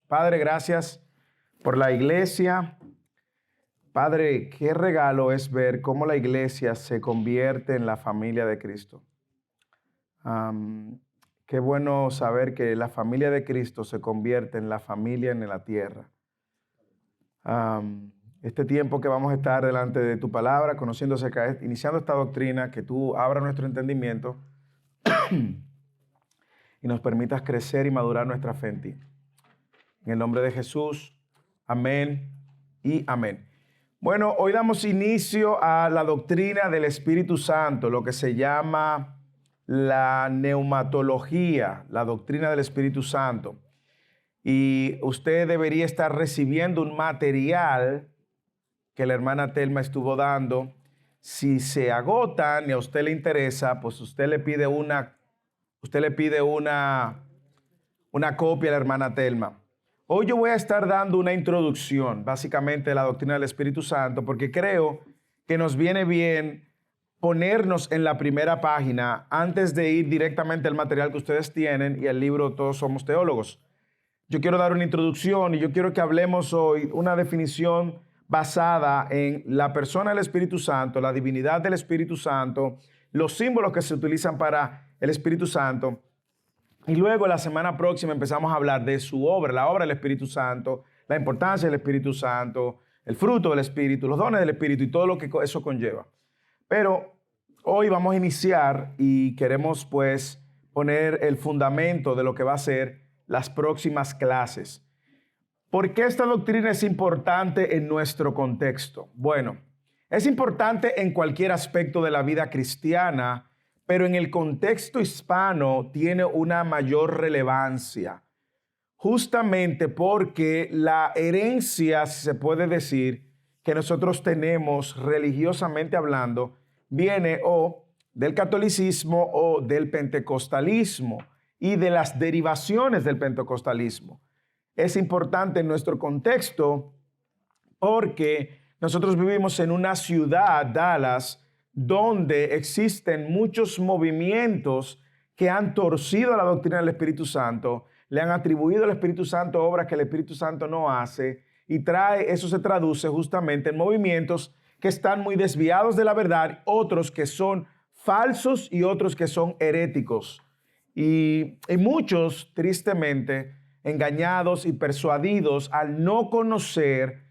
Padre, gracias por la iglesia. Padre, qué regalo es ver cómo la iglesia se convierte en la familia de Cristo. Qué bueno saber que la familia de Cristo se convierte en la familia en la tierra. Este tiempo que vamos a estar delante de tu palabra, conociendo acerca, iniciando esta doctrina, que tú abras nuestro entendimiento y nos permitas crecer y madurar nuestra fe en ti. En el nombre de Jesús, amén y amén. Bueno, hoy damos inicio a la doctrina del Espíritu Santo, lo que se llama la neumatología, la doctrina del Espíritu Santo. Y usted debería estar recibiendo un material que la hermana Telma estuvo dando. Si se agotan y a usted le interesa, pues usted le pide una copia a la hermana Telma. Hoy yo voy a estar dando una introducción, básicamente, de la doctrina del Espíritu Santo, porque creo que nos viene bien ponernos en la primera página antes de ir directamente al material que ustedes tienen y al libro Todos Somos Teólogos. Yo quiero dar una introducción y yo quiero que hablemos hoy una definición basada en la persona del Espíritu Santo, la divinidad del Espíritu Santo, los símbolos que se utilizan para el Espíritu Santo. Y luego la semana próxima empezamos a hablar de su obra, la obra del Espíritu Santo, la importancia del Espíritu Santo, el fruto del Espíritu, los dones del Espíritu y todo lo que eso conlleva. Pero hoy vamos a iniciar y queremos pues poner el fundamento de lo que va a ser las próximas clases. ¿Por qué esta doctrina es importante en nuestro contexto? Bueno, es importante en cualquier aspecto de la vida cristiana, pero en el contexto hispano tiene una mayor relevancia, justamente porque la herencia, si se puede decir, que nosotros tenemos religiosamente hablando, viene o del catolicismo o del pentecostalismo y de las derivaciones del pentecostalismo. Es importante en nuestro contexto porque nosotros vivimos en una ciudad, Dallas, donde existen muchos movimientos que han torcido la doctrina del Espíritu Santo, le han atribuido al Espíritu Santo obras que el Espíritu Santo no hace y eso se traduce justamente en movimientos que están muy desviados de la verdad, otros que son falsos y otros que son heréticos. Y muchos, tristemente, engañados y persuadidos al no conocer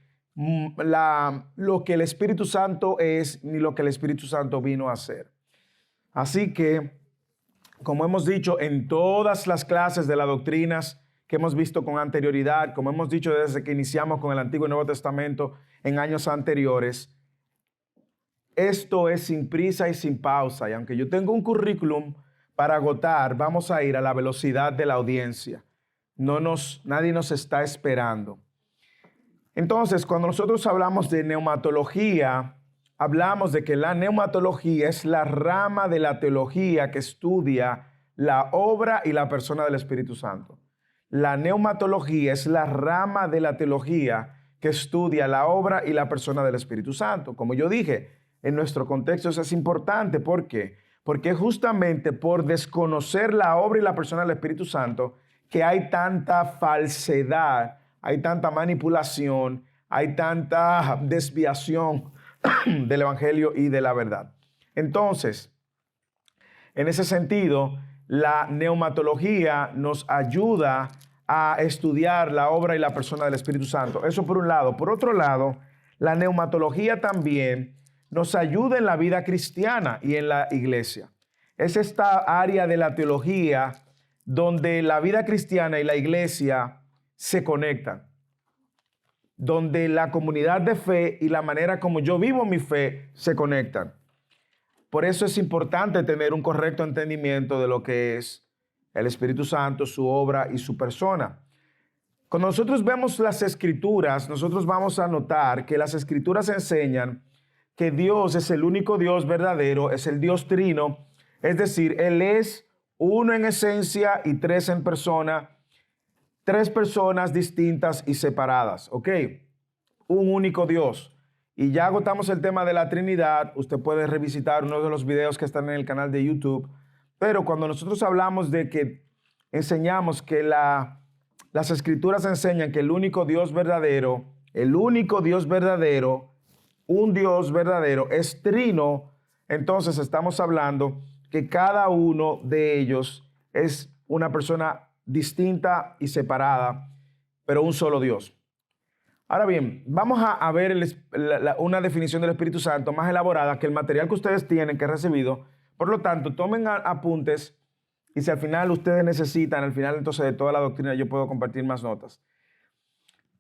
lo que el Espíritu Santo es ni lo que el Espíritu Santo vino a hacer. Así que, como hemos dicho en todas las clases de las doctrinas que hemos visto con anterioridad, como hemos dicho desde que iniciamos con el Antiguo y Nuevo Testamento en años anteriores, esto es sin prisa y sin pausa. Y aunque yo tengo un currículum para agotar, vamos a ir a la velocidad de la audiencia. Nadie nos está esperando. Entonces, cuando nosotros hablamos de neumatología, hablamos de que la neumatología es la rama de la teología que estudia la obra y la persona del Espíritu Santo. La neumatología es la rama de la teología que estudia la obra y la persona del Espíritu Santo. Como yo dije, en nuestro contexto eso es importante. ¿Por qué? Porque justamente por desconocer la obra y la persona del Espíritu Santo que hay tanta falsedad, hay tanta manipulación, hay tanta desviación del Evangelio y de la verdad. Entonces, en ese sentido, la neumatología nos ayuda a estudiar la obra y la persona del Espíritu Santo. Eso por un lado. Por otro lado, la neumatología también nos ayuda en la vida cristiana y en la iglesia. Es esta área de la teología donde la vida cristiana y la iglesia se conectan, donde la comunidad de fe y la manera como yo vivo mi fe se conectan. Por eso es importante tener un correcto entendimiento de lo que es el Espíritu Santo, su obra y su persona. Cuando nosotros vemos las Escrituras, nosotros vamos a notar que las Escrituras enseñan que Dios es el único Dios verdadero, es el Dios trino, es decir, Él es uno en esencia y tres en persona, tres personas distintas y separadas, ¿ok? Un único Dios. Y ya agotamos el tema de la Trinidad. Usted puede revisitar uno de los videos que están en el canal de YouTube. Pero cuando nosotros hablamos de que enseñamos que la las Escrituras enseñan que el único Dios verdadero, un Dios verdadero, es trino, entonces estamos hablando que cada uno de ellos es una persona distinta y separada, pero un solo Dios. Ahora bien, vamos a ver una definición del Espíritu Santo más elaborada que el material que ustedes tienen, que he recibido. Por lo tanto, tomen apuntes y si al final ustedes necesitan, al final entonces de toda la doctrina yo puedo compartir más notas.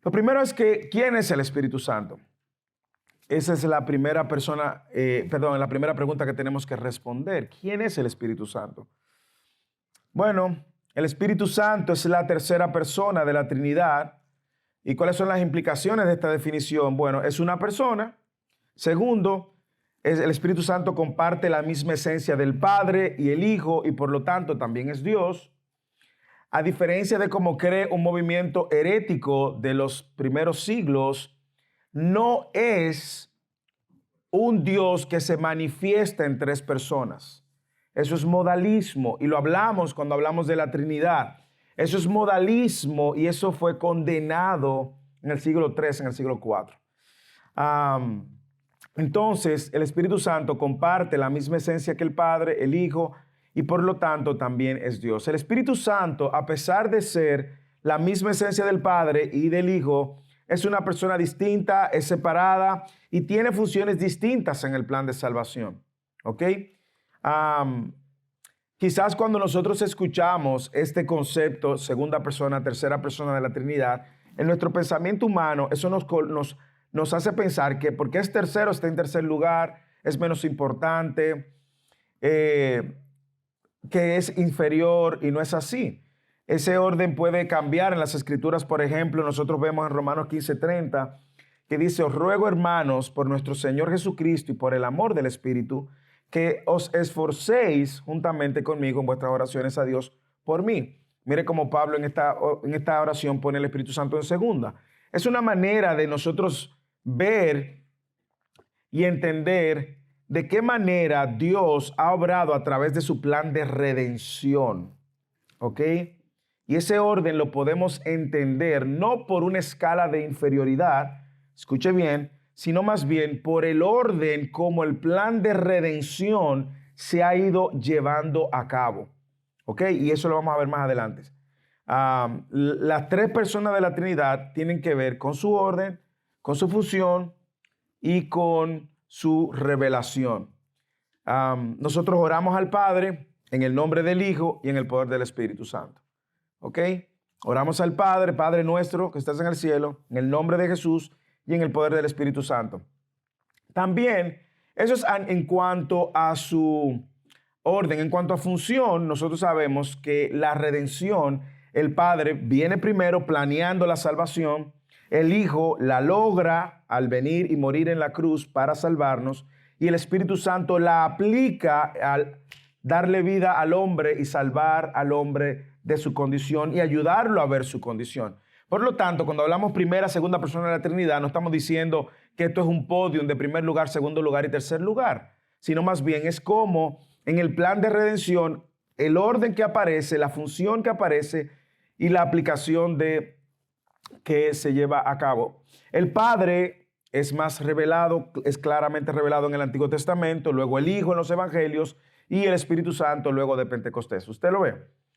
Lo primero es que, ¿quién es el Espíritu Santo? Esa es la primera la primera pregunta que tenemos que responder. ¿Quién es el Espíritu Santo? Bueno, el Espíritu Santo es la tercera persona de la Trinidad. ¿Y cuáles son las implicaciones de esta definición? Bueno, es una persona. Segundo, el Espíritu Santo comparte la misma esencia del Padre y el Hijo y por lo tanto también es Dios. A diferencia de cómo cree un movimiento herético de los primeros siglos, no es un Dios que se manifiesta en tres personas. Eso es modalismo y lo hablamos cuando hablamos de la Trinidad. Eso es modalismo y eso fue condenado en el siglo III, en el siglo IV. Entonces, el Espíritu Santo comparte la misma esencia que el Padre, el Hijo, y por lo tanto también es Dios. El Espíritu Santo, a pesar de ser la misma esencia del Padre y del Hijo, es una persona distinta, es separada y tiene funciones distintas en el plan de salvación. ¿Ok? Quizás cuando nosotros escuchamos este concepto, segunda persona, tercera persona de la Trinidad, en nuestro pensamiento humano, eso nos hace pensar que porque es tercero, está en tercer lugar, es menos importante, que es inferior y no es así. Ese orden puede cambiar en las Escrituras. Por ejemplo, nosotros vemos en Romanos 15:30 que dice: os ruego, hermanos, por nuestro Señor Jesucristo y por el amor del Espíritu, que os esforcéis juntamente conmigo en vuestras oraciones a Dios por mí. Mire cómo Pablo en esta oración pone el Espíritu Santo en segunda. Es una manera de nosotros ver y entender de qué manera Dios ha obrado a través de su plan de redención. ¿Ok? Y ese orden lo podemos entender no por una escala de inferioridad, escuche bien, sino más bien por el orden como el plan de redención se ha ido llevando a cabo. ¿Ok? Y eso lo vamos a ver más adelante. Las tres personas de la Trinidad tienen que ver con su orden, con su función y con su revelación. Nosotros oramos al Padre en el nombre del Hijo y en el poder del Espíritu Santo. ¿Ok? Oramos al Padre, Padre nuestro que estás en el cielo, en el nombre de Jesús y en el poder del Espíritu Santo. También, eso es en cuanto a su orden. En cuanto a función, nosotros sabemos que la redención, el Padre viene primero planeando la salvación, el Hijo la logra al venir y morir en la cruz para salvarnos, y el Espíritu Santo la aplica al darle vida al hombre y salvar al hombre de su condición y ayudarlo a ver su condición. Por lo tanto, cuando hablamos primera, segunda persona de la Trinidad, no estamos diciendo que esto es un podium de primer lugar, segundo lugar y tercer lugar, sino más bien es como en el plan de redención, el orden que aparece, la función que aparece y la aplicación que se lleva a cabo. El Padre es más revelado, es claramente revelado en el Antiguo Testamento, luego el Hijo en los Evangelios y el Espíritu Santo luego de Pentecostés. ¿Usted lo ve?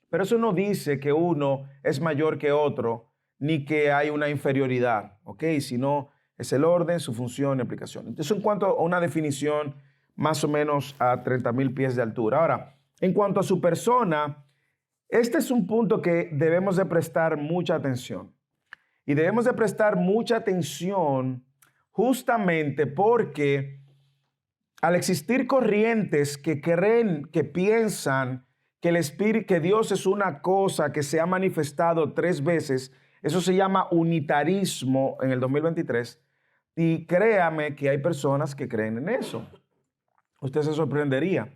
Pero eso no dice que uno es mayor que otro, ni que hay una inferioridad, ¿ok? Sino es el orden, su función y aplicación. Entonces, en cuanto a una definición más o menos a 30,000 pies de altura. Ahora, en cuanto a su persona, este es un punto que debemos de prestar mucha atención. Y debemos de prestar mucha atención justamente porque al existir corrientes que creen, que piensan que el Espíritu, que Dios es una cosa que se ha manifestado 3 veces, eso se llama unitarismo en el 2023. Y créame que hay personas que creen en eso. Usted se sorprendería.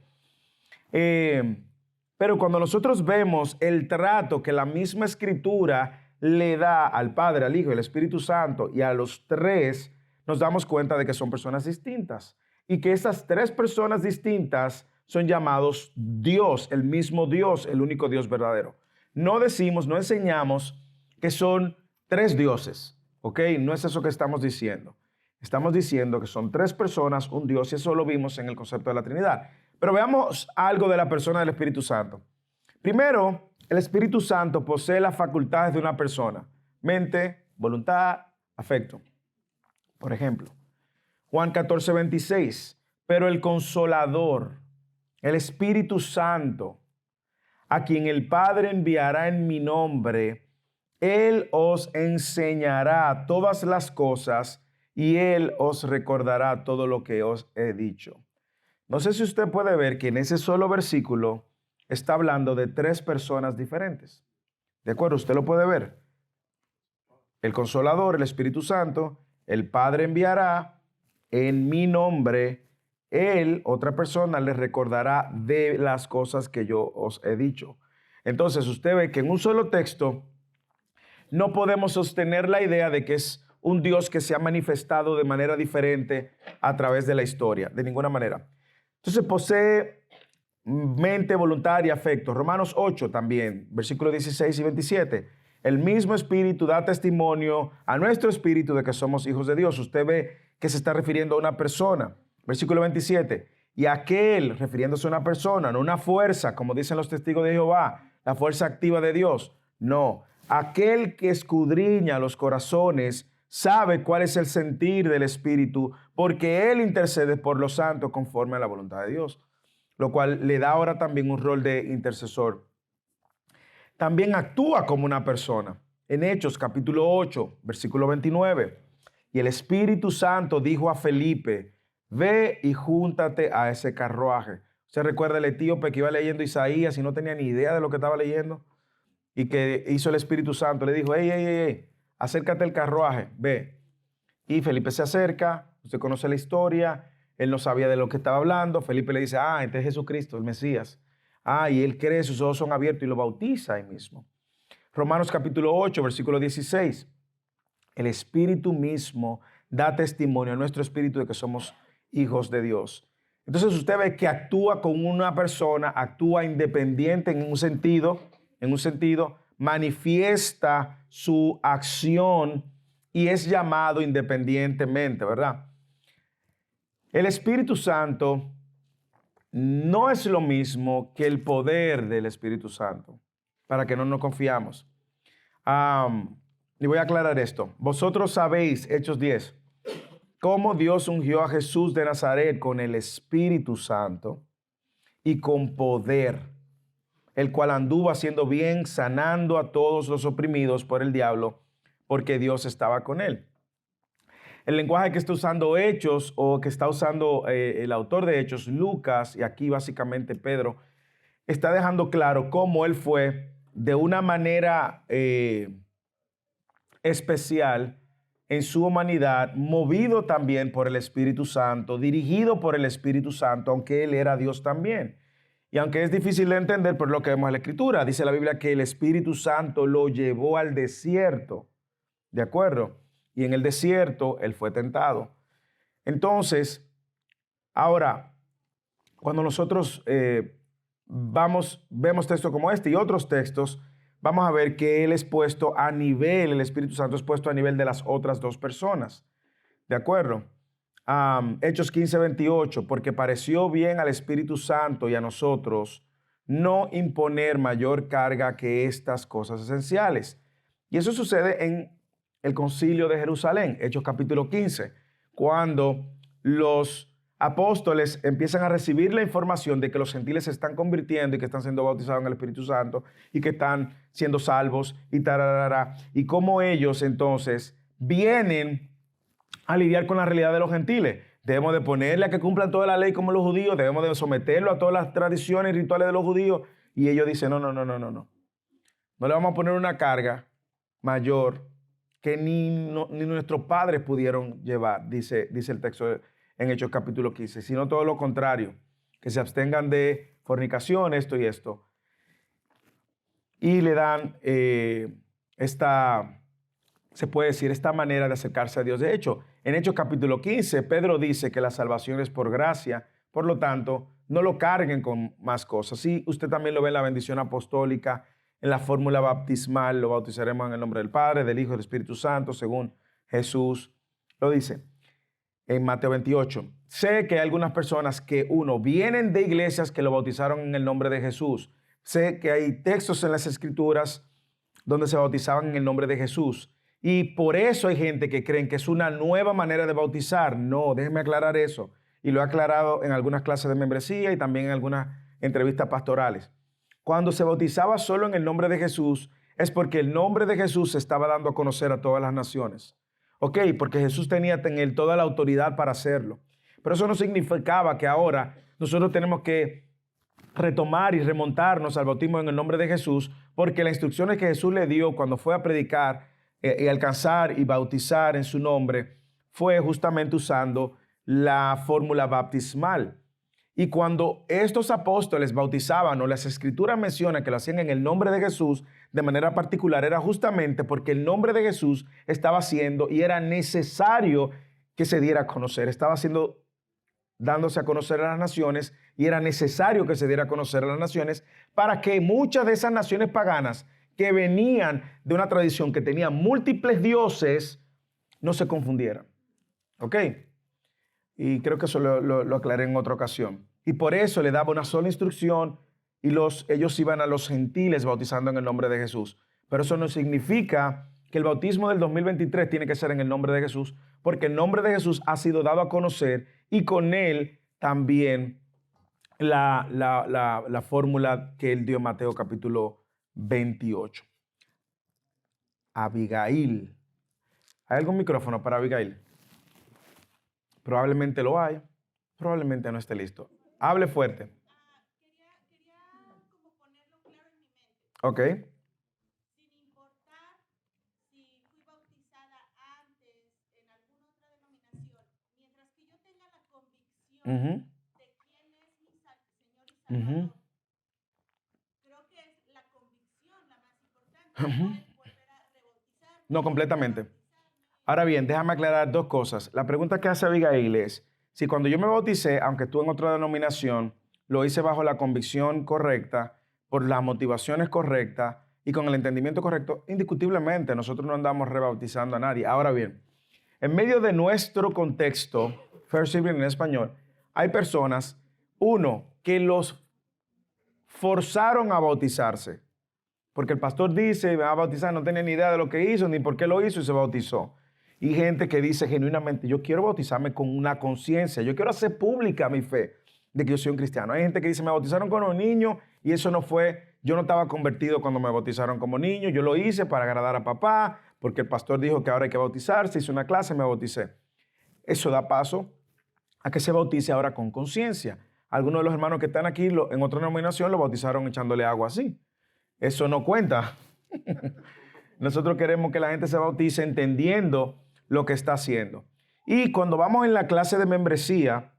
Pero cuando nosotros vemos el trato que la misma Escritura le da al Padre, al Hijo y al Espíritu Santo y a los tres, nos damos cuenta de que son personas distintas. Y que esas 3 personas distintas son llamados Dios, el mismo Dios, el único Dios verdadero. No decimos, no enseñamos que son tres dioses, ¿ok? No es eso que estamos diciendo. Estamos diciendo que son tres personas, un Dios, y eso lo vimos en el concepto de la Trinidad. Pero veamos algo de la persona del Espíritu Santo. Primero, el Espíritu Santo posee las facultades de una persona: mente, voluntad, afecto. Por ejemplo, Juan 14:26, pero el Consolador, el Espíritu Santo, a quien el Padre enviará en mi nombre, Él os enseñará todas las cosas y Él os recordará todo lo que os he dicho. No sé si usted puede ver que en ese solo versículo está hablando de tres personas diferentes. ¿De acuerdo? Usted lo puede ver. El Consolador, el Espíritu Santo, el Padre enviará en mi nombre, Él, otra persona, les recordará de las cosas que yo os he dicho. Entonces usted ve que en un solo texto no podemos sostener la idea de que es un Dios que se ha manifestado de manera diferente a través de la historia, de ninguna manera. Entonces posee mente, voluntad y afecto. Romanos 8 también, versículos 16 y 27. El mismo Espíritu da testimonio a nuestro espíritu de que somos hijos de Dios. Usted ve que se está refiriendo a una persona. Versículo 27. Y aquel, refiriéndose a una persona, no una fuerza, como dicen los testigos de Jehová, la fuerza activa de Dios. No, aquel que escudriña los corazones sabe cuál es el sentir del Espíritu, porque Él intercede por los santos conforme a la voluntad de Dios, lo cual le da ahora también un rol de intercesor. También actúa como una persona. En Hechos capítulo 8, versículo 29. Y el Espíritu Santo dijo a Felipe: ve y júntate a ese carruaje. ¿Se recuerda el etíope que iba leyendo Isaías y no tenía ni idea de lo que estaba leyendo? Y que hizo el Espíritu Santo, le dijo: ey, acércate al carruaje, ve. Y Felipe se acerca, usted conoce la historia, él no sabía de lo que estaba hablando. Felipe le dice: este es Jesucristo, el Mesías. Y él cree, sus ojos son abiertos y lo bautiza ahí mismo. Romanos capítulo 8, versículo 16. El Espíritu mismo da testimonio a nuestro espíritu de que somos hijos de Dios. Entonces usted ve que actúa con una persona, actúa independiente en un sentido, manifiesta su acción y es llamado independientemente, ¿verdad? El Espíritu Santo no es lo mismo que el poder del Espíritu Santo, para que no nos confiamos. Y voy a aclarar esto. Vosotros sabéis, Hechos 10, cómo Dios ungió a Jesús de Nazaret con el Espíritu Santo y con poder, el cual anduvo haciendo bien, sanando a todos los oprimidos por el diablo, porque Dios estaba con él. El lenguaje que está usando Hechos, o que está usando el autor de Hechos, Lucas, y aquí básicamente Pedro, está dejando claro cómo él fue de una manera especial en su humanidad, movido también por el Espíritu Santo, dirigido por el Espíritu Santo, aunque él era Dios también. Y aunque es difícil de entender por lo que vemos en la Escritura, dice la Biblia que el Espíritu Santo lo llevó al desierto, ¿de acuerdo? Y en el desierto él fue tentado. Entonces, ahora, cuando nosotros vemos textos como este y otros textos, vamos a ver que él es puesto a nivel, el Espíritu Santo es puesto a nivel de las otras dos personas. ¿De acuerdo? Hechos 15:28, porque pareció bien al Espíritu Santo y a nosotros no imponer mayor carga que estas cosas esenciales. Y eso sucede en el concilio de Jerusalén, Hechos capítulo 15, cuando los apóstoles empiezan a recibir la información de que los gentiles se están convirtiendo y que están siendo bautizados en el Espíritu Santo y que están siendo salvos y tararara, y cómo ellos entonces vienen a lidiar con la realidad de los gentiles. Debemos de ponerle a que cumplan toda la ley como los judíos, debemos de someterlo a todas las tradiciones y rituales de los judíos, y ellos dicen: no le vamos a poner una carga mayor que ni nuestros padres pudieron llevar, dice el texto en Hechos capítulo 15, sino todo lo contrario, que se abstengan de fornicación, esto y esto. Y le dan se puede decir, esta manera de acercarse a Dios. De hecho, en Hechos capítulo 15, Pedro dice que la salvación es por gracia, por lo tanto, no lo carguen con más cosas. Sí, usted también lo ve en la bendición apostólica, en la fórmula baptismal, lo bautizaremos en el nombre del Padre, del Hijo y del Espíritu Santo, según Jesús lo dice en Mateo 28. Sé que hay algunas personas que, vienen de iglesias que lo bautizaron en el nombre de Jesús. Sé que hay textos en las Escrituras donde se bautizaban en el nombre de Jesús. Y por eso hay gente que creen que es una nueva manera de bautizar. No, déjenme aclarar eso. Y lo he aclarado en algunas clases de membresía y también en algunas entrevistas pastorales. Cuando se bautizaba solo en el nombre de Jesús, es porque el nombre de Jesús se estaba dando a conocer a todas las naciones. Ok, porque Jesús tenía en él toda la autoridad para hacerlo. Pero eso no significaba que ahora nosotros tenemos que retomar y remontarnos al bautismo en el nombre de Jesús, porque las instrucciones que Jesús le dio cuando fue a predicar y alcanzar y bautizar en su nombre, fue justamente usando la fórmula baptismal. Y cuando estos apóstoles bautizaban, o las escrituras mencionan que lo hacían en el nombre de Jesús, de manera particular, era justamente porque el nombre de Jesús estaba haciendo y era necesario que se diera a conocer. Estaba haciendo, dándose a conocer a las naciones, y era necesario que se diera a conocer a las naciones para que muchas de esas naciones paganas que venían de una tradición que tenía múltiples dioses no se confundieran. ¿Ok? Y creo que eso lo aclaré en otra ocasión. Y por eso le daba una sola instrucción y ellos iban a los gentiles bautizando en el nombre de Jesús. Pero eso no significa que el bautismo del 2023 tiene que ser en el nombre de Jesús, porque el nombre de Jesús ha sido dado a conocer y con él también la fórmula que él dio en Mateo capítulo 28. Abigail. ¿Hay algún micrófono para Abigail? Probablemente lo hay, probablemente no esté listo. Hable fuerte. Quería como ponerlo claro en mi mente. Ok. Sin importar si fui bautizada antes en alguna otra denominación, mientras que yo tenga la convicción Ujú, de quién es mi Señor y ujú, Salvador, creo que es la convicción la más importante, ujú. no el volver a rebautizarme, No, completamente. Ahora bien, déjame aclarar dos cosas. La pregunta que hace Abigail es, si cuando yo me bauticé, aunque estuve en otra denominación, lo hice bajo la convicción correcta, por las motivaciones correctas y con el entendimiento correcto, indiscutiblemente nosotros no andamos rebautizando a nadie. Ahora bien, en medio de nuestro contexto, First Sibling en español, hay personas, que los forzaron a bautizarse. Porque el pastor dice, me va a bautizar, no tenía ni idea de lo que hizo, ni por qué lo hizo y se bautizó. Y gente que dice genuinamente, yo quiero bautizarme con una conciencia, yo quiero hacer pública mi fe de que yo soy un cristiano. Hay gente que dice, me bautizaron como niño y eso no fue, yo no estaba convertido cuando me bautizaron como niño, yo lo hice para agradar a papá, porque el pastor dijo que ahora hay que bautizarse, hice una clase, me bauticé. Eso da paso a que se bautice ahora con conciencia. Algunos de los hermanos que están aquí en otra denominación lo bautizaron echándole agua así. Eso no cuenta. Nosotros queremos que la gente se bautice entendiendo lo que está haciendo. Y cuando vamos en la clase de membresía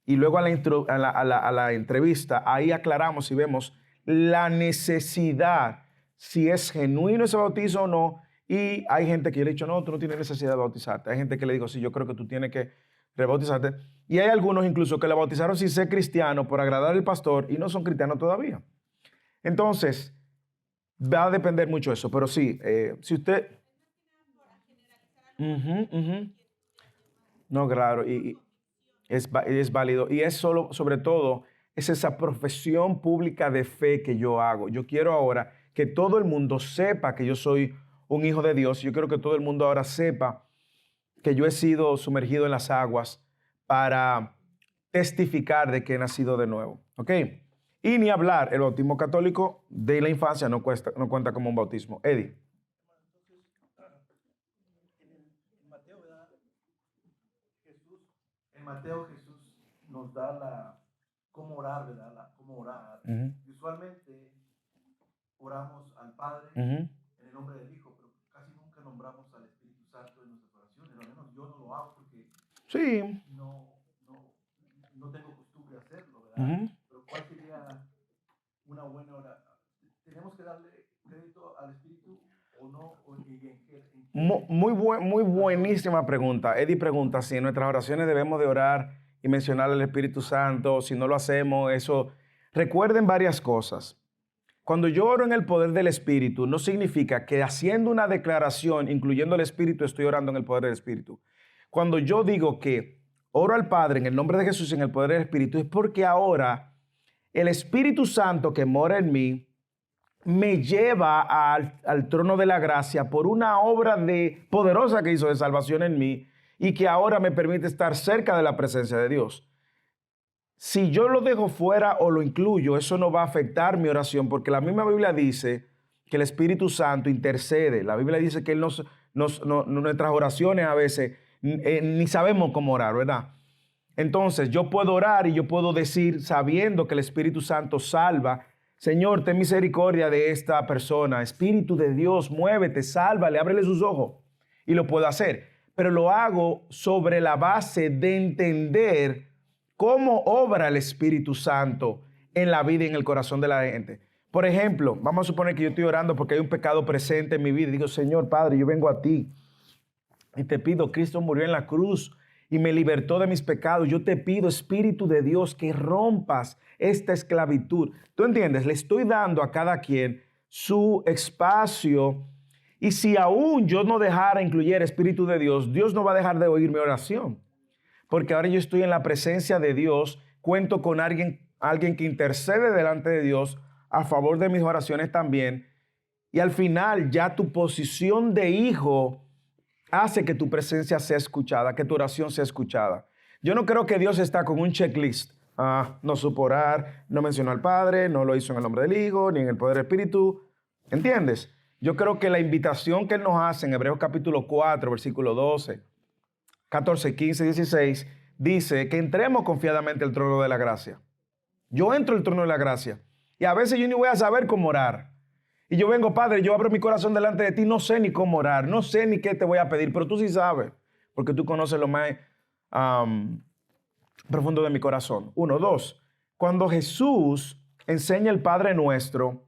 y luego a la entrevista, ahí aclaramos y vemos la necesidad, si es genuino ese bautizo o no. Y hay gente que yo le he dicho, no, tú no tienes necesidad de bautizarte. Hay gente que le digo, sí, yo creo que tú tienes que rebautizarte. Y hay algunos incluso que le bautizaron sin ser cristiano por agradar al pastor y no son cristianos todavía. Entonces, va a depender mucho eso, pero sí, si usted... Ujú, ujú. No, claro, y es válido. Y es solo, sobre todo, es esa profesión pública de fe que yo hago. Yo quiero ahora que todo el mundo sepa que yo soy un hijo de Dios. Yo quiero que todo el mundo ahora sepa que yo he sido sumergido en las aguas para testificar de que he nacido de nuevo. ¿Ok? Y ni hablar, el bautismo católico de la infancia no cuenta como un bautismo. Eddie. En Mateo, ¿verdad? En Mateo Jesús nos da cómo orar, ¿verdad? Cómo orar. Ujú, Y usualmente oramos al Padre ujú. en el nombre del Hijo, pero casi nunca nombramos al Espíritu Santo en nuestras oraciones. Al menos yo no lo hago porque Sí. no, no, no tengo costumbre de hacerlo, ¿verdad? Ujú. Pero ¿cuál sería una buena oración? ¿Tenemos que darle crédito al Espíritu o no? Muy buenísima pregunta. Eddie pregunta si en nuestras oraciones debemos de orar y mencionar al Espíritu Santo. Si no lo hacemos, eso... Recuerden varias cosas. Cuando yo oro en el poder del Espíritu, no significa que haciendo una declaración, incluyendo el Espíritu, estoy orando en el poder del Espíritu. Cuando yo digo que oro al Padre en el nombre de Jesús en el poder del Espíritu, es porque ahora el Espíritu Santo que mora en mí me lleva al trono de la gracia por una obra poderosa que hizo de salvación en mí y que ahora me permite estar cerca de la presencia de Dios. Si yo lo dejo fuera o lo incluyo, eso no va a afectar mi oración, porque la misma Biblia dice que el Espíritu Santo intercede. La Biblia dice que Él nuestras oraciones a veces ni sabemos cómo orar, ¿verdad? Entonces yo puedo orar y yo puedo decir, sabiendo que el Espíritu Santo salva: Señor, ten misericordia de esta persona. Espíritu de Dios, muévete, sálvale, ábrele sus ojos. Y lo puedo hacer. Pero lo hago sobre la base de entender cómo obra el Espíritu Santo en la vida y en el corazón de la gente. Por ejemplo, vamos a suponer que yo estoy orando porque hay un pecado presente en mi vida. Y digo, Señor Padre, yo vengo a ti y te pido, Cristo murió en la cruz y me libertó de mis pecados. Yo te pido, Espíritu de Dios, que rompas esta esclavitud. ¿Tú entiendes? Le estoy dando a cada quien su espacio. Y si aún yo no dejara incluir Espíritu de Dios, Dios no va a dejar de oír mi oración. Porque ahora yo estoy en la presencia de Dios, cuento con alguien que intercede delante de Dios a favor de mis oraciones también. Y al final ya tu posición de hijo hace que tu presencia sea escuchada, que tu oración sea escuchada. Yo no creo que Dios está con un checklist. No supo orar, no mencionó al Padre, no lo hizo en el nombre del Hijo, ni en el poder del Espíritu. ¿Entiendes? Yo creo que la invitación que Él nos hace en Hebreos capítulo 4, versículo 12, 14, 15, 16, dice que entremos confiadamente al trono de la gracia. Yo entro al trono de la gracia y a veces yo ni voy a saber cómo orar. Y yo vengo, Padre, yo abro mi corazón delante de ti, no sé ni cómo orar, no sé ni qué te voy a pedir, pero tú sí sabes, porque tú conoces lo más profundo de mi corazón. 1, 2. Cuando Jesús enseña el Padre Nuestro,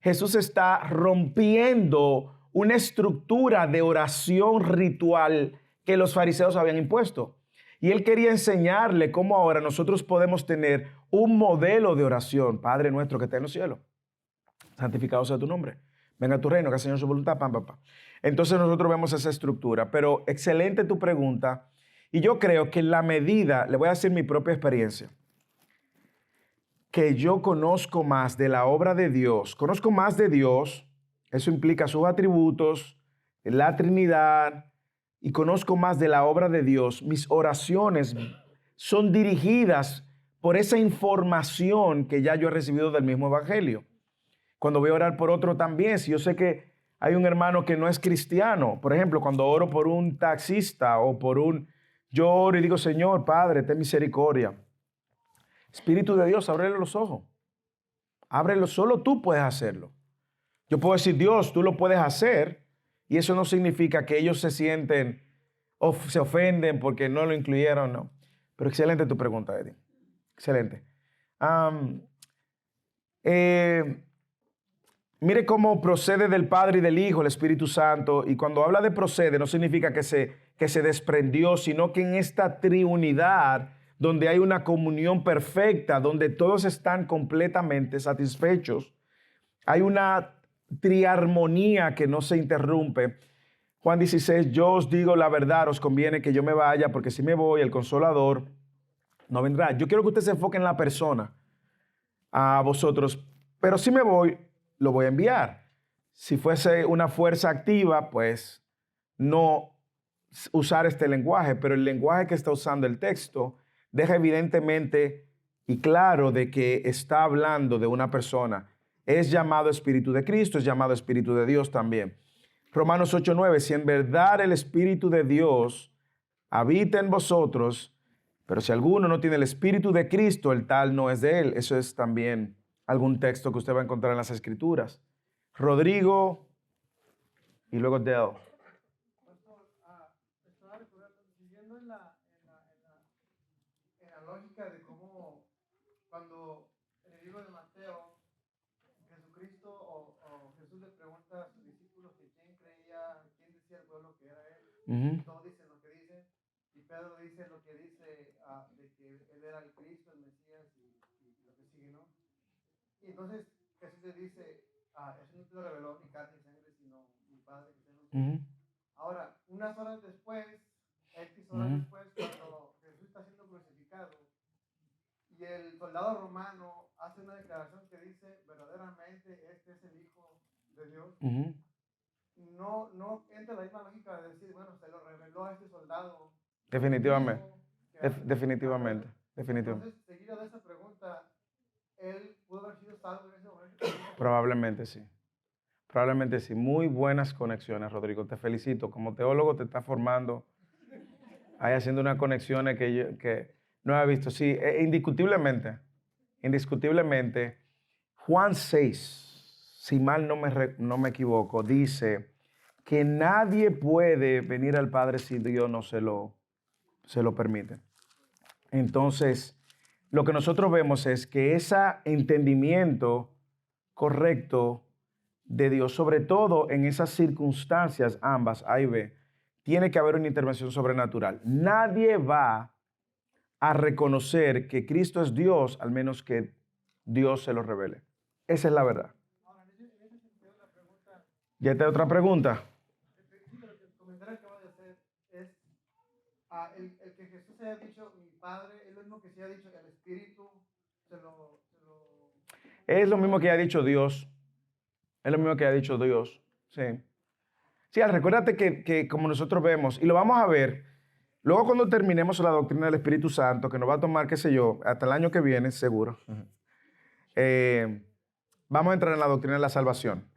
Jesús está rompiendo una estructura de oración ritual que los fariseos habían impuesto. Y él quería enseñarle cómo ahora nosotros podemos tener un modelo de oración. Padre nuestro que está en los cielos, santificado sea tu nombre. Venga a tu reino, que el Señor su voluntad, pam, pam, pam. Entonces nosotros vemos esa estructura. Pero excelente tu pregunta. Y yo creo que en la medida, le voy a decir mi propia experiencia, que yo conozco más de la obra de Dios, conozco más de Dios, eso implica sus atributos, la Trinidad, y conozco más de la obra de Dios, mis oraciones son dirigidas por esa información que ya yo he recibido del mismo Evangelio. Cuando voy a orar por otro también, si yo sé que hay un hermano que no es cristiano, por ejemplo, cuando oro por un taxista o yo oro y digo, Señor, Padre, ten misericordia. Espíritu de Dios, ábrele los ojos. Ábrelo, solo tú puedes hacerlo. Yo puedo decir, Dios, tú lo puedes hacer, y eso no significa que ellos se sienten o se ofenden porque no lo incluyeron, no. Pero excelente tu pregunta, Eddie. Excelente. Mire cómo procede del Padre y del Hijo el Espíritu Santo. Y cuando habla de procede, no significa que se desprendió, sino que en esta triunidad, donde hay una comunión perfecta, donde todos están completamente satisfechos, hay una triarmonía que no se interrumpe. Juan 16, yo os digo la verdad, os conviene que yo me vaya, porque si me voy, el Consolador no vendrá. Yo quiero que usted se enfoque en la persona, a vosotros, pero si me voy, lo voy a enviar. Si fuese una fuerza activa, pues no usar este lenguaje, pero el lenguaje que está usando el texto deja evidentemente y claro de que está hablando de una persona. Es llamado Espíritu de Cristo, es llamado Espíritu de Dios también. Romanos 8:9, si en verdad el Espíritu de Dios habita en vosotros, pero si alguno no tiene el Espíritu de Cristo, el tal no es de él. Eso es también algún texto que usted va a encontrar en las Escrituras. Rodrigo y luego Del. Pastor, estaba recordando, siguiendo en la lógica de cómo cuando en el libro de Mateo, Jesucristo o Jesús le pregunta a sus discípulos que quién creía, quién decía el pueblo que era él, todos dicen lo que dicen, y Pedro dice lo que dice de que él era el Cristo, el Mesías y lo que sigue, ¿no? Y entonces Jesús le dice, eso no te lo reveló ni carne ni sangre, sino mi Padre que está en los cielos. Ujú, Ahora, unas horas después, X horas ujú, después, cuando Jesús está siendo crucificado, y el soldado romano hace una declaración que dice, verdaderamente este es el Hijo de Dios. ujú. No entra la misma lógica de decir, bueno, se lo reveló a este soldado. Definitivamente. mismo que a este Definitivamente. crucificado. Definitivamente. Entonces, seguido de esa pregunta, él pudo haber sido salvo en ese momento. Probablemente sí. Probablemente sí. Muy buenas conexiones, Rodrigo. Te felicito. Como teólogo te está formando ahí haciendo unas conexiones que no he visto. Sí, indiscutiblemente, indiscutiblemente, Juan 6, si mal no me equivoco, dice que nadie puede venir al Padre si Dios no se lo permite. Entonces, lo que nosotros vemos es que ese entendimiento correcto de Dios, sobre todo en esas circunstancias, ambas, A y B, tiene que haber una intervención sobrenatural. Nadie va a reconocer que Cristo es Dios al menos que Dios se lo revele. Esa es la verdad. Ahora, en ese sentido, la pregunta, ¿Ya te otra pregunta? sí, pero el comentario que acabo de hacer es, el que Jesús haya dicho, mi Padre, es lo mismo que se ha dicho, el Espíritu, se lo... Es lo mismo que ha dicho Dios. Es lo mismo que ha dicho Dios. Sí. Sí, recuérdate que como nosotros vemos, y lo vamos a ver, luego cuando terminemos la doctrina del Espíritu Santo, que nos va a tomar, qué sé yo, hasta el año que viene, seguro, vamos a entrar en la doctrina de la salvación.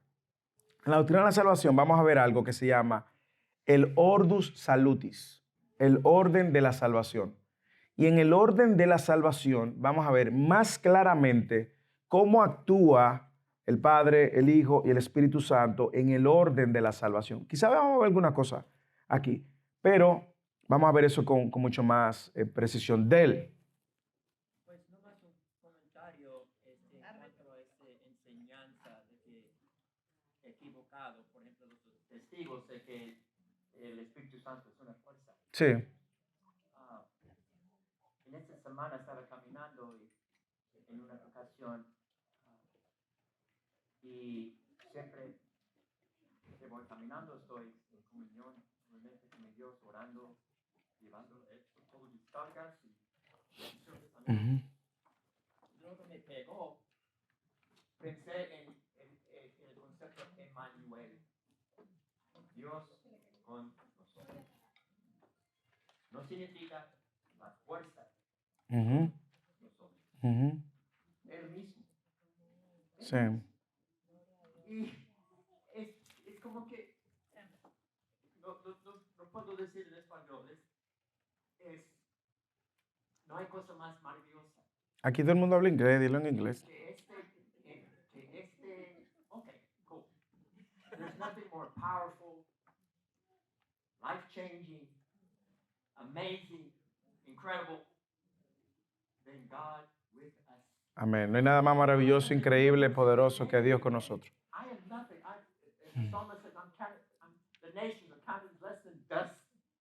En la doctrina de la salvación vamos a ver algo que se llama el Ordus Salutis, el orden de la salvación. Y en el orden de la salvación vamos a ver más claramente cómo actúa el Padre, el Hijo y el Espíritu Santo en el orden de la salvación. Quizá vamos a ver alguna cosa aquí, pero vamos a ver eso con mucho más precisión de él. Pues nomás un comentario en cuanto a esa enseñanza de que equivocado, por ejemplo, los testigos de que el Espíritu Santo es una fuerza. Sí. En esta semana estaba caminando en una ocasión y siempre que voy caminando estoy en comunión con Dios, orando, llevando todas mis cargas y Uh-huh. luego me pegó, pensé en el concepto Emmanuel, Dios con nosotros. No significa la fuerza Uh-huh. nosotros, Uh-huh. Él mismo. Sí. Y es como que, no puedo decir en español, no hay cosa más maravillosa. Aquí todo el mundo habla inglés, dilo en inglés. Okay, cool. There's nothing more powerful, life-changing, amazing, incredible than God with us. Amén. No hay nada más maravilloso, increíble, poderoso que Dios con nosotros. I am nothing. The psalmist says, the nations are counted less than dust.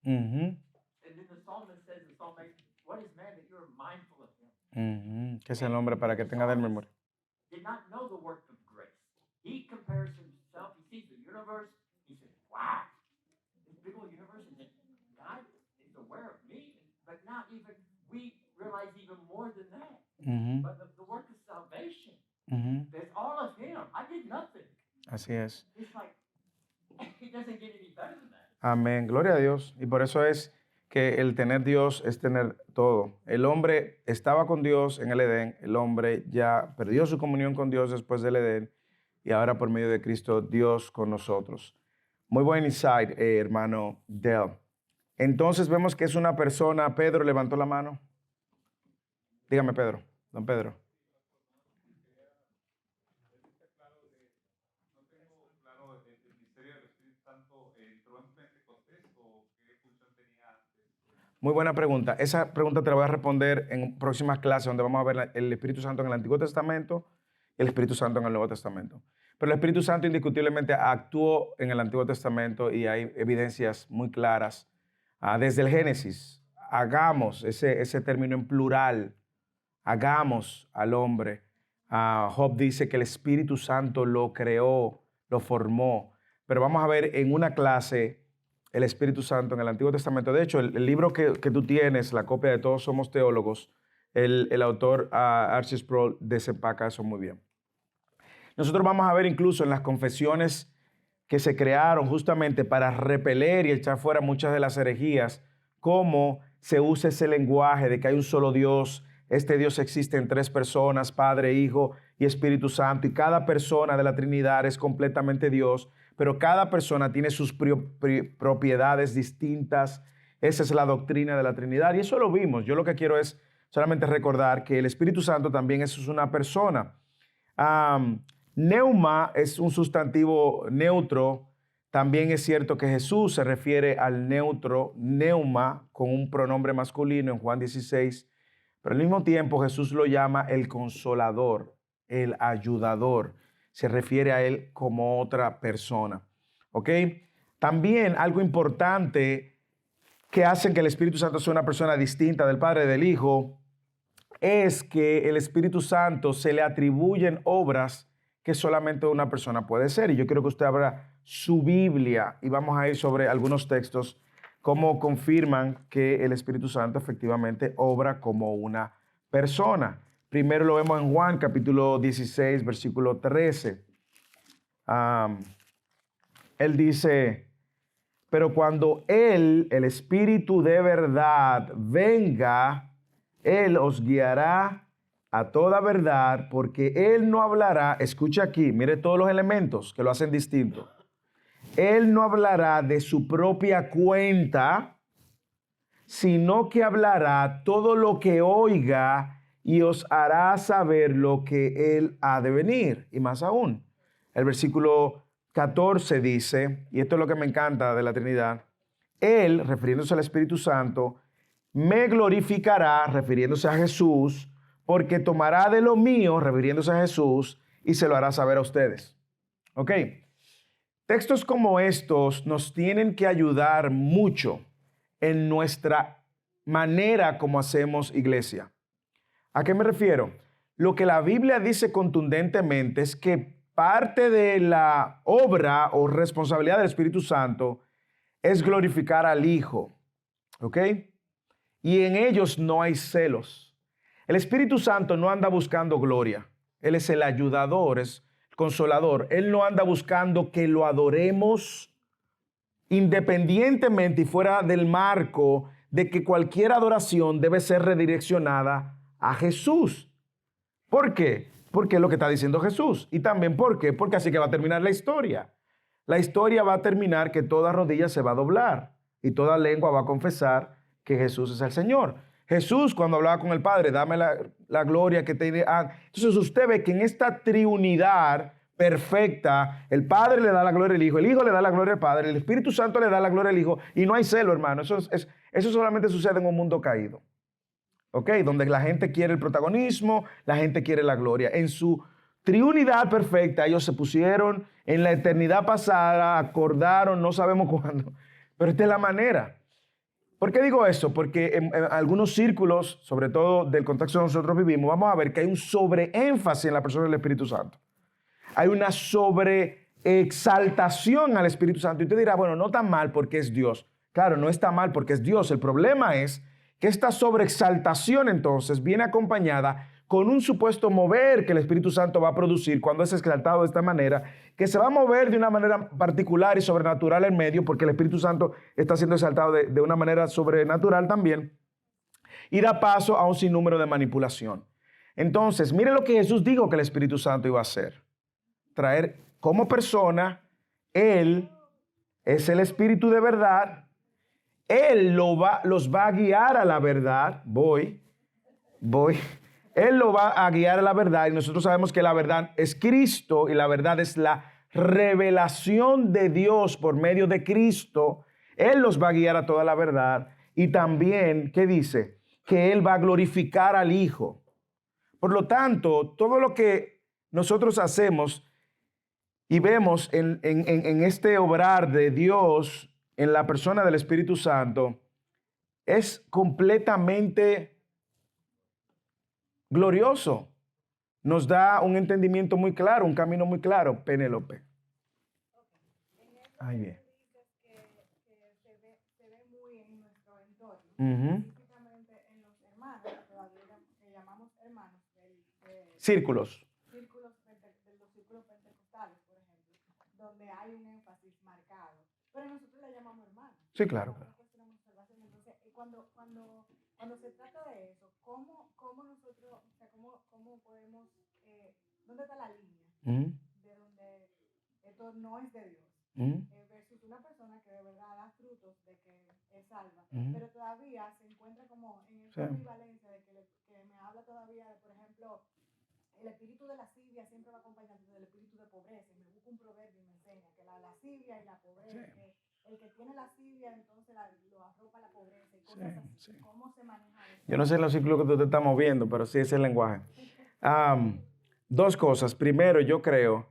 Uh-huh. And then the psalmist says, the psalmist, what is man that you are mindful of him? Uh-huh. Que es el nombre para que tenga de memoria. Did not know the work of grace. He compares himself, he sees the universe, he says, wow, this big old universe, and God is aware of me, but not even, we realize even more than that. Uh-huh. But the work of salvation, Uh-huh. there's all of him. I did nothing. Así es. It's like, it doesn't get any better than that. Amén. Gloria a Dios. Y por eso es que el tener Dios es tener todo. El hombre estaba con Dios en el Edén. El hombre ya perdió su comunión con Dios después del Edén. Y ahora por medio de Cristo, Dios con nosotros. Muy buen insight, hermano Del. Entonces vemos que es una persona. Pedro levantó la mano. Dígame, Pedro. Don Pedro. Muy buena pregunta. Esa pregunta te la voy a responder en próximas clases donde vamos a ver el Espíritu Santo en el Antiguo Testamento y el Espíritu Santo en el Nuevo Testamento. Pero el Espíritu Santo indiscutiblemente actuó en el Antiguo Testamento y hay evidencias muy claras. Desde el Génesis, hagamos ese término en plural, hagamos al hombre Job dice que el Espíritu Santo lo creó, lo formó. Pero vamos a ver en una clase el Espíritu Santo en el Antiguo Testamento. De hecho, el libro que tú tienes, la copia de Todos Somos Teólogos, el autor Archie Sproul desempaca eso muy bien. Nosotros vamos a ver incluso en las confesiones que se crearon justamente para repeler y echar fuera muchas de las herejías, cómo se usa ese lenguaje de que hay un solo Dios. Este Dios existe en 3 personas, Padre, Hijo y Espíritu Santo, y cada persona de la Trinidad es completamente Dios, pero cada persona tiene sus propiedades distintas. Esa es la doctrina de la Trinidad, y eso lo vimos. Yo lo que quiero es solamente recordar que el Espíritu Santo también es una persona. Neuma es un sustantivo neutro. También es cierto que Jesús se refiere al neutro, neuma, con un pronombre masculino en Juan 16, pero al mismo tiempo Jesús lo llama el consolador, el ayudador. Se refiere a él como otra persona. ¿Ok? También algo importante que hace que el Espíritu Santo sea una persona distinta del Padre y del Hijo es que el Espíritu Santo se le atribuyen obras que solamente una persona puede ser. Y yo quiero que usted abra su Biblia y vamos a ir sobre algunos textos cómo confirman que el Espíritu Santo efectivamente obra como una persona. Primero lo vemos en Juan capítulo 16, versículo 13. Él dice, pero cuando Él, el Espíritu de verdad, venga, Él os guiará a toda verdad, porque Él no hablará, escucha aquí, mire todos los elementos que lo hacen distinto. Él no hablará de su propia cuenta, sino que hablará todo lo que oiga y os hará saber lo que Él ha de venir. Y más aún, el versículo 14 dice, y esto es lo que me encanta de la Trinidad, Él, refiriéndose al Espíritu Santo, me glorificará, refiriéndose a Jesús, porque tomará de lo mío, refiriéndose a Jesús, y se lo hará saber a ustedes. ¿Ok? Textos como estos nos tienen que ayudar mucho en nuestra manera como hacemos iglesia. ¿A qué me refiero? Lo que la Biblia dice contundentemente es que parte de la obra o responsabilidad del Espíritu Santo es glorificar al Hijo. ¿Ok? Y en ellos no hay celos. El Espíritu Santo no anda buscando gloria. Él es el ayudador, es el consolador. Él no anda buscando que lo adoremos independientemente y fuera del marco de que cualquier adoración debe ser redireccionada a Jesús. ¿Por qué? Porque es lo que está diciendo Jesús. Y también ¿por qué? Porque así que va a terminar la historia. La historia va a terminar que toda rodilla se va a doblar y toda lengua va a confesar que Jesús es el Señor. Jesús, cuando hablaba con el Padre, dame la gloria que te dé. Entonces usted ve que en esta triunidad perfecta, el Padre le da la gloria al Hijo, el Hijo le da la gloria al Padre, el Espíritu Santo le da la gloria al Hijo, y no hay celo, hermano. Eso solamente sucede en un mundo caído. ¿Ok? Donde la gente quiere el protagonismo, la gente quiere la gloria. En su triunidad perfecta, ellos se pusieron en la eternidad pasada, acordaron, no sabemos cuándo, pero esta es la manera. ¿Por qué digo eso? Porque en algunos círculos, sobre todo del contexto que nosotros vivimos, vamos a ver que hay un sobreénfasis en la persona del Espíritu Santo. Hay una sobreexaltación al Espíritu Santo. Y usted dirá, bueno, no está mal porque es Dios. Claro, no está mal porque es Dios. El problema es que esta sobreexaltación entonces viene acompañada con un supuesto mover que el Espíritu Santo va a producir cuando es exaltado de esta manera, que se va a mover de una manera particular y sobrenatural en medio, porque el Espíritu Santo está siendo exaltado de una manera sobrenatural también, y da paso a un sinnúmero de manipulación. Entonces, mire lo que Jesús dijo que el Espíritu Santo iba a hacer. Traer como persona, Él es el Espíritu de verdad, Él los va a guiar a la verdad, Él lo va a guiar a la verdad, y nosotros sabemos que la verdad es Cristo y la verdad es la revelación de Dios por medio de Cristo. Él los va a guiar a toda la verdad y también, ¿qué dice? Que Él va a glorificar al Hijo. Por lo tanto, todo lo que nosotros hacemos y vemos en este obrar de Dios en la persona del Espíritu Santo es completamente glorioso. nos da un entendimiento muy claro, un camino muy claro. Penélope. Ay, bien. Se ve muy en nuestro entorno, Ujú. específicamente en los hermanos, que todavía que llamamos hermanos, Círculos. de los círculos pentecostales, por ejemplo, donde hay un énfasis marcado. Pero nosotros le llamamos hermanos. Sí, claro, claro. No cuestionamos observación. Entonces, cuando se trata de eso, ¿cómo nosotros, o sea, cómo podemos, dónde está la línea Ujú, de donde esto no es de Dios? ujú, Versus una persona que de verdad da frutos de que es salva, Ujú. pero todavía se encuentra como en Sí. esa ambivalencia de que me habla todavía de, por ejemplo, el espíritu de lascivia siempre va acompañado del espíritu de pobreza. Y me busca un proverbio y me enseña que la lascivia y la pobreza, Sí. que el que tiene lascivia entonces lo arropa la pobreza y cosas así. sí. ¿Cómo se maneja eso? Yo no sé en los círculos que tú te estás moviendo, pero sí es el lenguaje. Dos cosas. Primero, yo creo,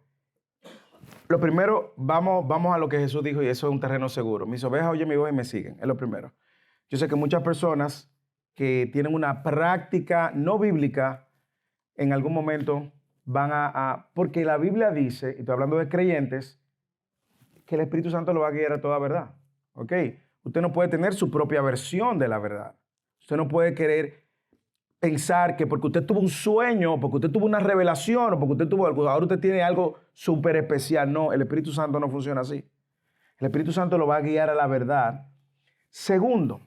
lo primero, vamos a lo que Jesús dijo y eso es un terreno seguro. Mis ovejas oyen mi voz y me siguen, es lo primero. Yo sé que muchas personas que tienen una práctica no bíblica en algún momento van porque la Biblia dice, y estoy hablando de creyentes, que el Espíritu Santo lo va a guiar a toda verdad. ¿Ok? Usted no puede tener su propia versión de la verdad. Usted no puede querer pensar que porque usted tuvo un sueño, porque usted tuvo una revelación, o porque usted tuvo algo, ahora usted tiene algo súper especial. No, el Espíritu Santo no funciona así. El Espíritu Santo lo va a guiar a la verdad. Segundo,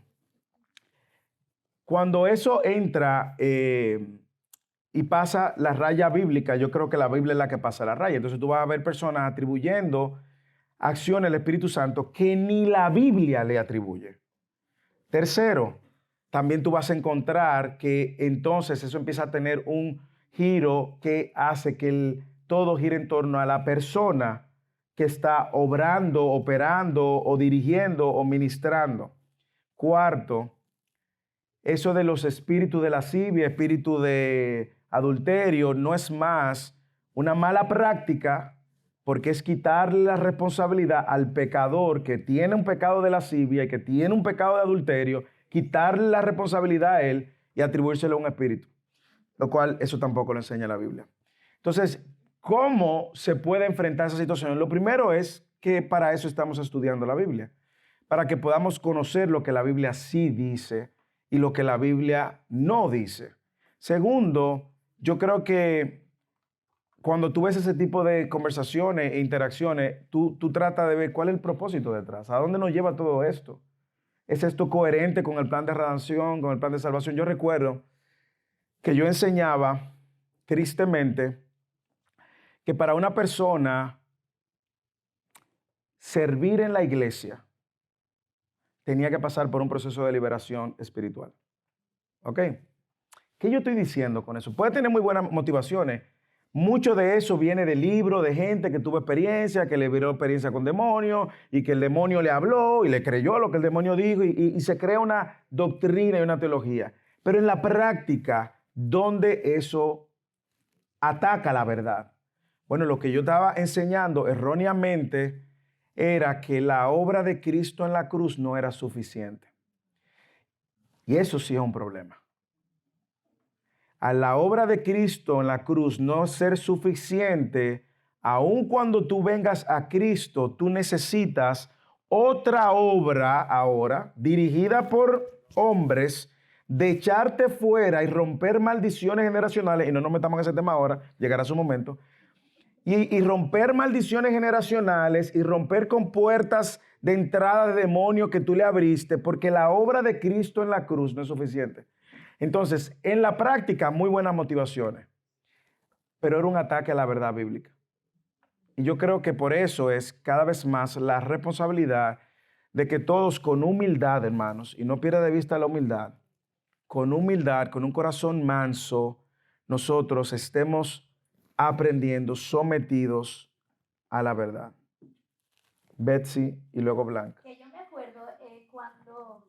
cuando eso entra y pasa la raya bíblica, yo creo que la Biblia es la que pasa la raya. Entonces tú vas a ver personas atribuyendo acciones al Espíritu Santo que ni la Biblia le atribuye. Tercero, también tú vas a encontrar que entonces eso empieza a tener un giro que hace que todo gire en torno a la persona que está obrando, operando o dirigiendo o ministrando. Cuarto, eso de los espíritus de lascivia, espíritu de adulterio, no es más una mala práctica porque es quitarle la responsabilidad al pecador que tiene un pecado de lascivia y que tiene un pecado de adulterio, quitarle la responsabilidad a él y atribuírselo a un espíritu, lo cual eso tampoco lo enseña la Biblia. Entonces, ¿cómo se puede enfrentar esa situación? Lo primero es que para eso estamos estudiando la Biblia, para que podamos conocer lo que la Biblia sí dice y lo que la Biblia no dice. Segundo, yo creo que cuando tú ves ese tipo de conversaciones e interacciones, tú tratas de ver cuál es el propósito detrás, a dónde nos lleva todo esto. ¿Es esto coherente con el plan de redención, con el plan de salvación? Yo recuerdo que yo enseñaba, tristemente, que para una persona servir en la iglesia tenía que pasar por un proceso de liberación espiritual. ¿Ok? ¿Qué yo estoy diciendo con eso? Puede tener muy buenas motivaciones. Mucho de eso viene de libros, de gente que tuvo experiencia, que le vivió experiencia con demonios y que el demonio le habló y le creyó lo que el demonio dijo y se crea una doctrina y una teología. Pero en la práctica, ¿dónde eso ataca la verdad? Bueno, lo que yo estaba enseñando erróneamente era que la obra de Cristo en la cruz no era suficiente. Y eso sí es un problema. A la obra de Cristo en la cruz no ser suficiente, aun cuando tú vengas a Cristo, tú necesitas otra obra ahora, dirigida por hombres, de echarte fuera y romper maldiciones generacionales, y no nos metamos en ese tema ahora, llegará su momento, y romper maldiciones generacionales y romper con puertas de entrada de demonio que tú le abriste, porque la obra de Cristo en la cruz no es suficiente. Entonces, en la práctica, muy buenas motivaciones, pero era un ataque a la verdad bíblica. Y yo creo que por eso es cada vez más la responsabilidad de que todos con humildad, hermanos, y no pierda de vista la humildad, con un corazón manso, nosotros estemos aprendiendo, sometidos a la verdad. Betsy y luego Blanca. Que yo me acuerdo cuando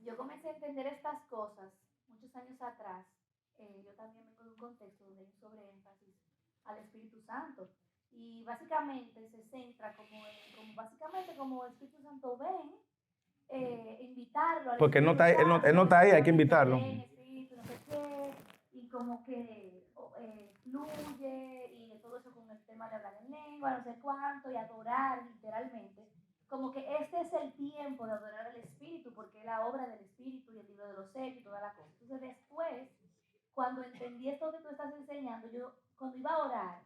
yo comencé a entender estas cosas, muchos años atrás, yo también vengo de un contexto donde hay un sobreénfasis al Espíritu Santo. Y básicamente se centra como el Espíritu Santo ven, invitarlo al Porque él no Espíritu está ahí, hay que Santo, invitarlo. ven, Espíritu, no sé qué, y como que fluye y todo eso con el tema de hablar en lengua, no sé cuánto, y adorar literalmente. Como que este es el tiempo de adorar al Espíritu, porque es la obra del Espíritu y el libro de los sellos y toda la cosa. Entonces después, cuando entendí esto que tú estás enseñando, yo cuando iba a orar,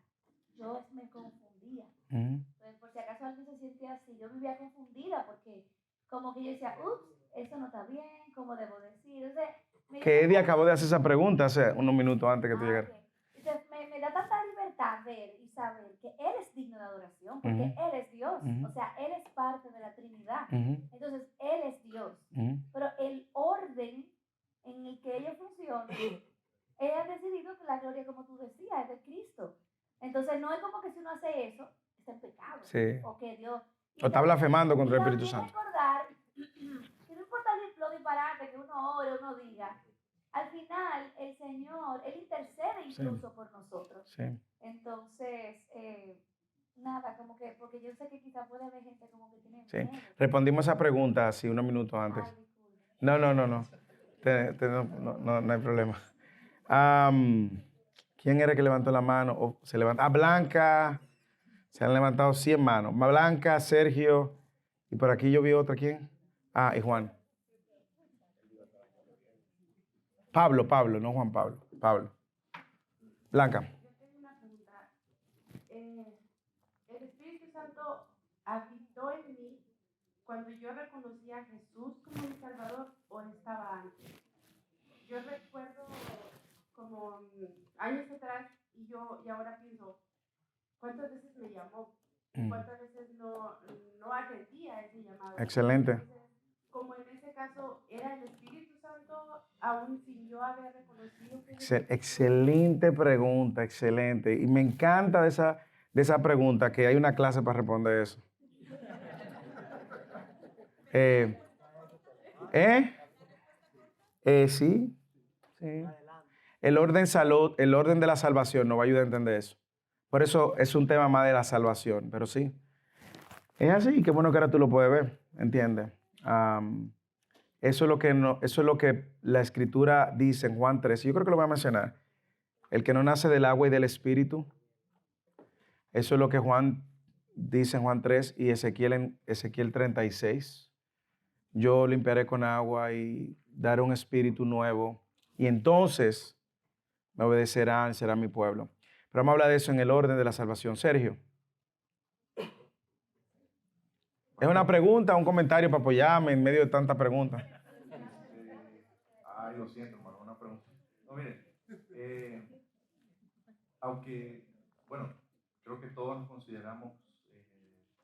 yo me confundía. Entonces, por si acaso alguien se siente así, yo vivía confundida porque como que yo decía, ups, eso no está bien, ¿cómo debo decir? Entonces, Que Eddie acabó de hacer esa pregunta hace unos minutos antes que tú llegaras. ok. Entonces, me da tanta libertad ver y saber que Él es digno de adoración, porque Él es Dios. O sea, Él es parte de la Trinidad. Entonces, Él es Dios. Pero el orden en el que ellos funcionan, Él ha decidido que la gloria, como tú decías, es de Cristo. Entonces, no es como que si uno hace eso, está en pecado. Sí. O que Dios... O está blasfemando contra el Espíritu Santo. Santo. Recordar que no importa lo disparate que uno ore, uno diga, al final el Señor, Él intercede incluso por nosotros. Sí. Entonces, nada, como que, porque yo sé que quizá puede haber gente como que tiene Sí. miedo. Respondimos esa pregunta así unos minutos antes. Ay, disculpe. No. No hay problema. ¿Quién era que levantó la mano? Oh, se levanta. Blanca. Se han levantado 100 manos. Blanca, Sergio. Y por aquí yo vi otra. ¿Quién? Y Juan. Pablo, no Juan Pablo. Pablo. Blanca. Yo tengo una pregunta. El Espíritu Santo habitó en mí cuando yo reconocí a Jesús como mi Salvador o estaba antes. Yo recuerdo como años atrás y ahora pienso, ¿cuántas veces me llamó? ¿Cuántas veces no atendía ese llamado? Excelente. Entonces, como en ese caso era el Espíritu Santo, aún sin yo haber reconocido que... Excelente pregunta, excelente. Y me encanta de esa pregunta, que hay una clase para responder eso. Sí. El orden de la salvación nos va a ayudar a entender eso. Por eso es un tema más de la salvación, pero sí. Es así, qué bueno que ahora tú lo puedes ver, ¿entiendes? Eso es lo que la Escritura dice en Juan 3. Yo creo que lo voy a mencionar. El que no nace del agua y del Espíritu. Eso es lo que Juan dice en Juan 3 y Ezequiel en Ezequiel 36. Yo limpiaré con agua y daré un espíritu nuevo. Y entonces me obedecerán, será mi pueblo. Pero vamos a hablar de eso en el orden de la salvación. Sergio. ¿Es una pregunta o un comentario para apoyarme en medio de tanta pregunta? Lo siento, hermano, una pregunta. No, miren, aunque, bueno, creo que todos nos consideramos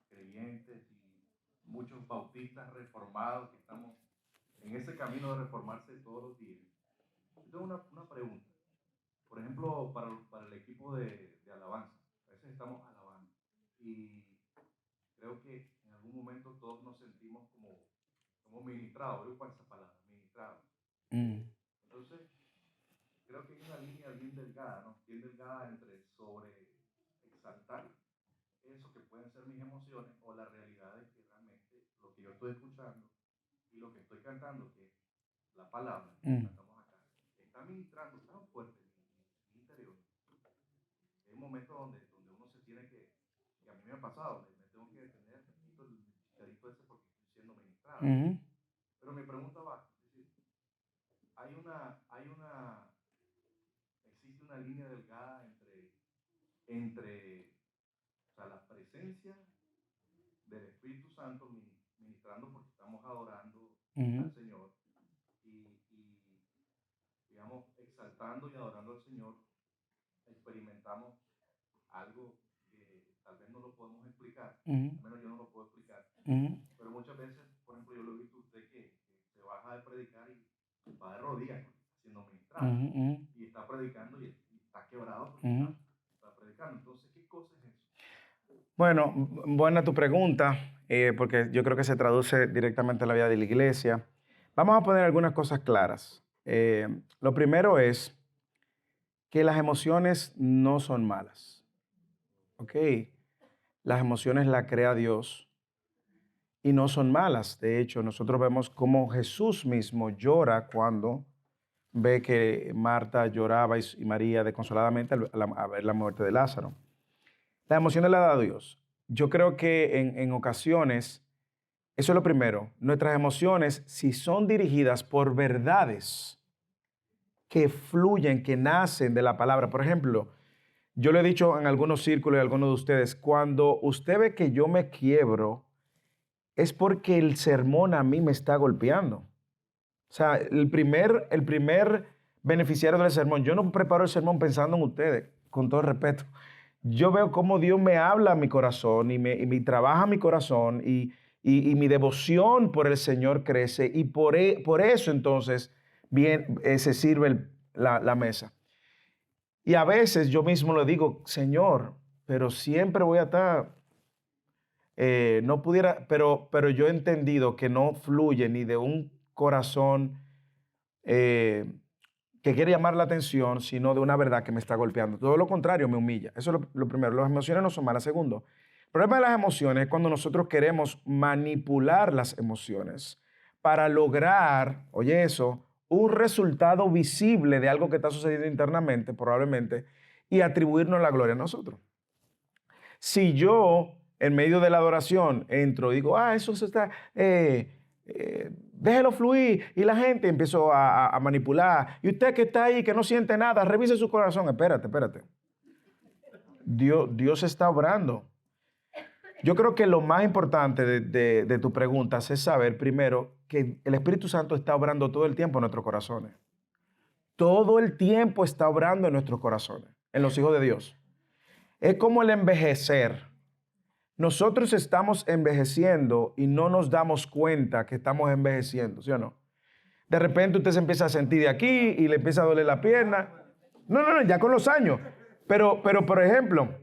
creyentes y muchos bautistas reformados que estamos en ese camino de reformarse todos los días. Yo tengo una pregunta. Por ejemplo, para el equipo de alabanza, a veces estamos alabando y creo que en algún momento todos nos sentimos como ministrados. Yo uso esa palabra, ministrados. Entonces, creo que hay una línea bien delgada, ¿no? Bien delgada entre sobre exaltar eso que pueden ser mis emociones o la realidad de que realmente lo que yo estoy escuchando y lo que estoy cantando, que es la palabra que cantamos acá, está ministrando tan fuerte en mi interior. Hay un momento donde uno se tiene que a mí me ha pasado, me tengo que detener, me quito el chicharito ese porque estoy siendo ministrado. Pero mi pregunta va, es decir, existe una línea delgada entre o sea, la presencia del Espíritu Santo ministrando porque estamos adorando al Señor y, digamos, exaltando y adorando al Señor, experimentamos algo que tal vez no lo podemos explicar, al menos yo no lo puedo explicar, pero muchas veces, por ejemplo, yo lo he visto usted que se baja de predicar y va de rodillas siendo ministrado y está predicando y está quebrado porque está predicando. Entonces, ¿qué cosa es eso? Bueno, buena tu pregunta, porque yo creo que se traduce directamente a la vida de la iglesia. Vamos a poner algunas cosas claras. Lo primero es que las emociones no son malas. ¿Ok? Las emociones las crea Dios y no son malas. De hecho, nosotros vemos cómo Jesús mismo llora cuando ve que Marta lloraba y María desconsoladamente al ver la muerte de Lázaro. Las emociones las da Dios. Yo creo que en ocasiones, eso es lo primero, nuestras emociones, si son dirigidas por verdades que fluyen, que nacen de la palabra. Por ejemplo, yo lo he dicho en algunos círculos y a algunos de ustedes, cuando usted ve que yo me quiebro, es porque el sermón a mí me está golpeando. O sea, el primer beneficiario del sermón, yo no preparo el sermón pensando en ustedes, con todo respeto. Yo veo cómo Dios me habla a mi corazón y me trabaja mi corazón y mi devoción por el Señor crece y por eso entonces bien, se sirve la mesa. Y a veces yo mismo le digo, Señor, pero siempre voy a estar, no pudiera, pero yo he entendido que no fluye ni de un corazón que quiere llamar la atención, sino de una verdad que me está golpeando. Todo lo contrario, me humilla. Eso es lo primero. Las emociones no son malas. Segundo, el problema de las emociones es cuando nosotros queremos manipular las emociones para lograr, oye eso, un resultado visible de algo que está sucediendo internamente, probablemente, y atribuirnos la gloria a nosotros. Si yo, en medio de la adoración, entro y digo, eso se está... déjelo fluir, y la gente empezó a manipular, y usted que está ahí, que no siente nada, revise su corazón. Espérate. Dios está obrando. Yo creo que lo más importante de tu pregunta es saber primero que el Espíritu Santo está obrando todo el tiempo en nuestros corazones. Todo el tiempo está obrando en nuestros corazones, en los hijos de Dios. Es como el envejecer. Nosotros estamos envejeciendo y no nos damos cuenta que estamos envejeciendo, ¿sí o no? De repente usted se empieza a sentir de aquí y le empieza a doler la pierna. No, ya con los años. Pero por ejemplo,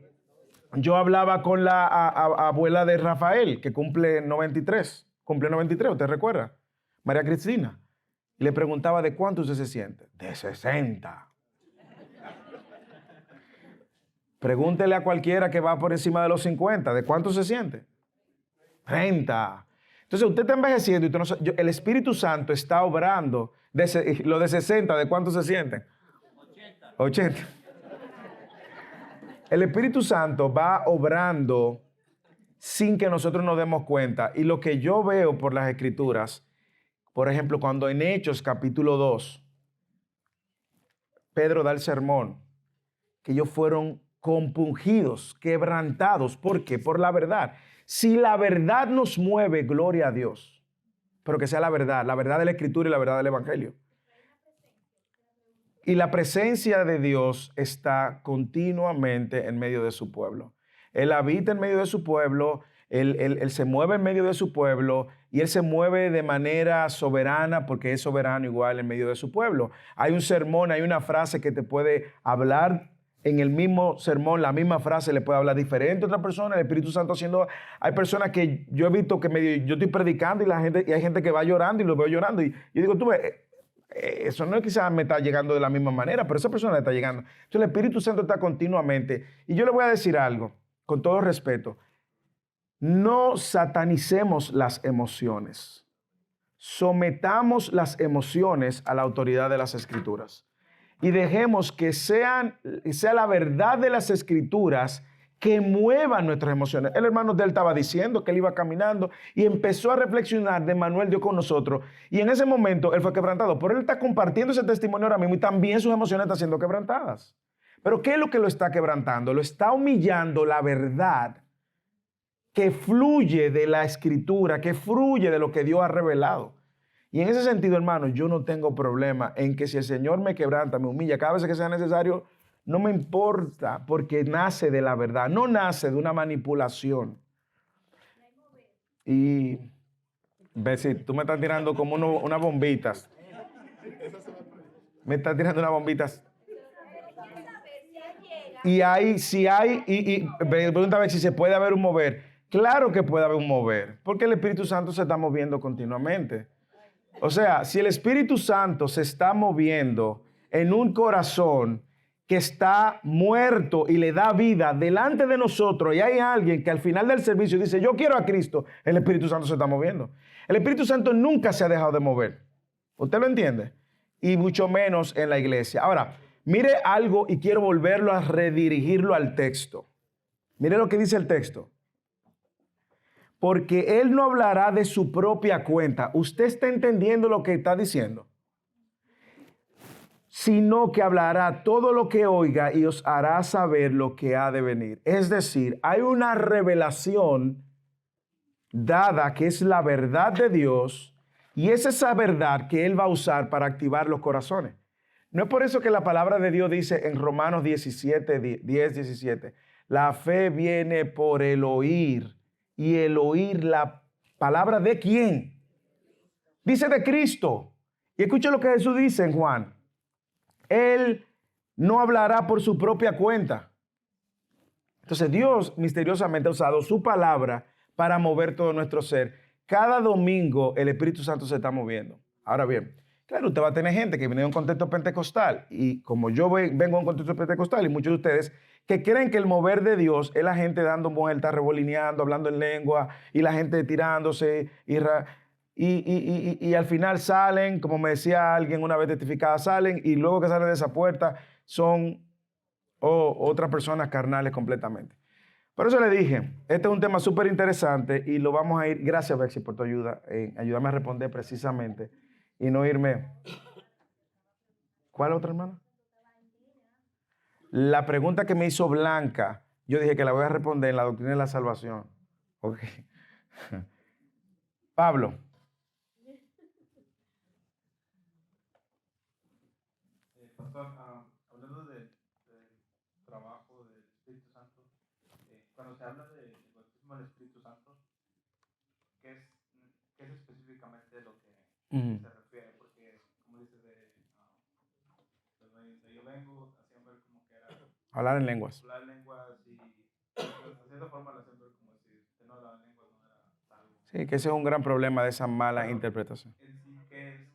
yo hablaba con la abuela de Rafael, que cumple 93. Cumple 93, ¿usted recuerda? María Cristina. Y le preguntaba, ¿de cuánto usted se siente? De 60. Pregúntele a cualquiera que va por encima de los 50, ¿de cuánto se siente? 30. Entonces usted está envejeciendo y el Espíritu Santo está obrando. Lo de 60, ¿de cuánto se sienten? 80. El Espíritu Santo va obrando sin que nosotros nos demos cuenta. Y lo que yo veo por las Escrituras, por ejemplo, cuando en Hechos capítulo 2, Pedro da el sermón, que ellos fueron compungidos, quebrantados. ¿Por qué? Por la verdad. Si la verdad nos mueve, gloria a Dios. Pero que sea la verdad de la Escritura y la verdad del Evangelio. Y la presencia de Dios está continuamente en medio de su pueblo. Él habita en medio de su pueblo, él se mueve en medio de su pueblo y Él se mueve de manera soberana porque es soberano igual en medio de su pueblo. Hay un sermón, hay una frase que te puede hablar en el mismo sermón, la misma frase le puede hablar diferente a otra persona, el Espíritu Santo haciendo... Hay personas que yo he visto que yo estoy predicando y hay gente que va llorando y lo veo llorando y yo digo, tú ves, eso no es quizás me está llegando de la misma manera, pero esa persona le está llegando. Entonces el Espíritu Santo está continuamente. Y yo le voy a decir algo, con todo respeto. No satanicemos las emociones. Sometamos las emociones a la autoridad de las Escrituras. Y dejemos que sea la verdad de las Escrituras que muevan nuestras emociones. El hermano de él estaba diciendo que él iba caminando y empezó a reflexionar de Manuel Dios con nosotros. Y en ese momento él fue quebrantado. Pero él está compartiendo ese testimonio ahora mismo y también sus emociones están siendo quebrantadas. Pero ¿qué es lo que lo está quebrantando? Lo está humillando la verdad que fluye de la Escritura, que fluye de lo que Dios ha revelado. Y en ese sentido, hermano, yo no tengo problema en que si el Señor me quebranta, me humilla, cada vez que sea necesario, no me importa, porque nace de la verdad, no nace de una manipulación. Y, Bessie, tú me estás tirando como unas bombitas. Me estás tirando unas bombitas. Y pregunta a ver si se puede haber un mover. Claro que puede haber un mover, porque el Espíritu Santo se está moviendo continuamente. O sea, si el Espíritu Santo se está moviendo en un corazón que está muerto y le da vida delante de nosotros y hay alguien que al final del servicio dice, yo quiero a Cristo, el Espíritu Santo se está moviendo. El Espíritu Santo nunca se ha dejado de mover. ¿Usted lo entiende? y mucho menos en la iglesia. Ahora, mire algo y quiero volverlo a redirigirlo al texto. Mire lo que dice el texto. Porque él no hablará de su propia cuenta. ¿Usted está entendiendo lo que está diciendo? Sino que hablará todo lo que oiga y os hará saber lo que ha de venir. Es decir, hay una revelación dada que es la verdad de Dios y es esa verdad que Él va a usar para activar los corazones. No es por eso que la palabra de Dios dice en Romanos 10:17, la fe viene por el oír y el oír la palabra ¿de quién? Dice de Cristo. Y escucha lo que Jesús dice en Juan. Él no hablará por su propia cuenta. Entonces Dios misteriosamente ha usado su palabra para mover todo nuestro ser. Cada domingo el Espíritu Santo se está moviendo. Ahora bien, claro, usted va a tener gente que viene de un contexto pentecostal y como yo vengo de un contexto pentecostal y muchos de ustedes que creen que el mover de Dios es la gente dando vueltas, rebolineando, hablando en lengua y la gente tirándose y al final salen, como me decía alguien una vez testificada, salen y luego que salen de esa puerta son otras personas carnales completamente. Por eso le dije, este es un tema súper interesante y lo vamos a ir, gracias Bexy por tu ayuda, ayúdame a responder precisamente y no irme. ¿Cuál otra hermana? La pregunta que me hizo Blanca, yo dije que la voy a responder en la doctrina de la salvación. Ok. Pablo. Pastor, hablando del trabajo del Espíritu Santo, cuando se habla del bautismo del Espíritu Santo, ¿qué es específicamente lo que se refiere? Porque, como dices, yo vengo, hacían ver como que era Hablar en lenguas. hablar lenguas y de cierta forma lo hacían ver como si usted no hablaba lenguas no era salvo. Sí, que ese es un gran problema de esa mala interpretación. En sí, ¿a qué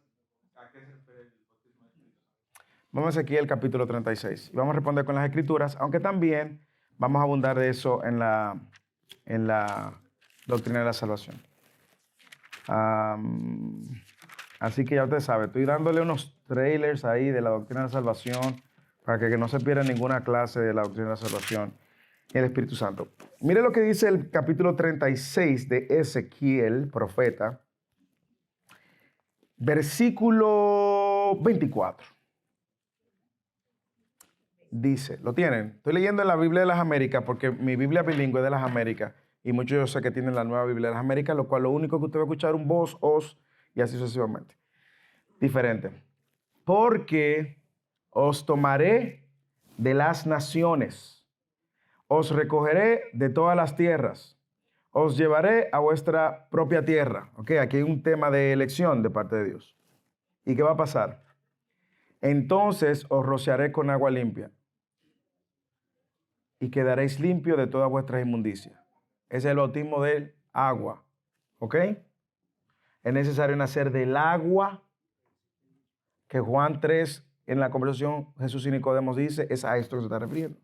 se refiere el bautismo del Espíritu Santo? Vamos aquí al capítulo 36 y vamos a responder con las escrituras, aunque también vamos a abundar de eso en la doctrina de la salvación. Así que ya usted sabe, estoy dándole unos trailers ahí de la doctrina de la salvación para que no se pierda ninguna clase de la doctrina de la salvación y el Espíritu Santo. Mire lo que dice el capítulo 36 de Ezequiel, profeta, versículo 24. Dice, ¿lo tienen? Estoy leyendo en la Biblia de las Américas porque mi Biblia bilingüe es de las Américas y muchos yo sé que tienen la nueva Biblia de las Américas, lo cual lo único que usted va a escuchar un vos, os y así sucesivamente. Diferente. Porque os tomaré de las naciones, os recogeré de todas las tierras, os llevaré a vuestra propia tierra. Ok, aquí hay un tema de elección de parte de Dios. ¿Y qué va a pasar? Entonces os rociaré con agua limpia y quedaréis limpios de todas vuestras inmundicias. Ese es el bautismo del agua. ¿Ok? Es necesario nacer del agua que Juan 3 en la conversación Jesús y Nicodemo dice, es a esto que se está refiriendo.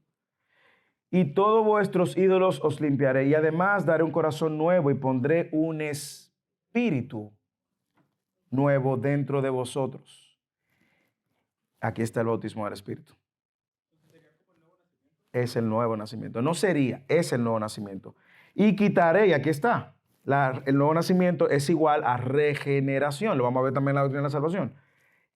Y todos vuestros ídolos os limpiaré y además daré un corazón nuevo y pondré un espíritu nuevo dentro de vosotros. Aquí está el bautismo del Espíritu. Es el nuevo nacimiento. No sería, es el nuevo nacimiento. Y quitaré, y aquí está, el nuevo nacimiento es igual a regeneración. Lo vamos a ver también en la doctrina de la salvación.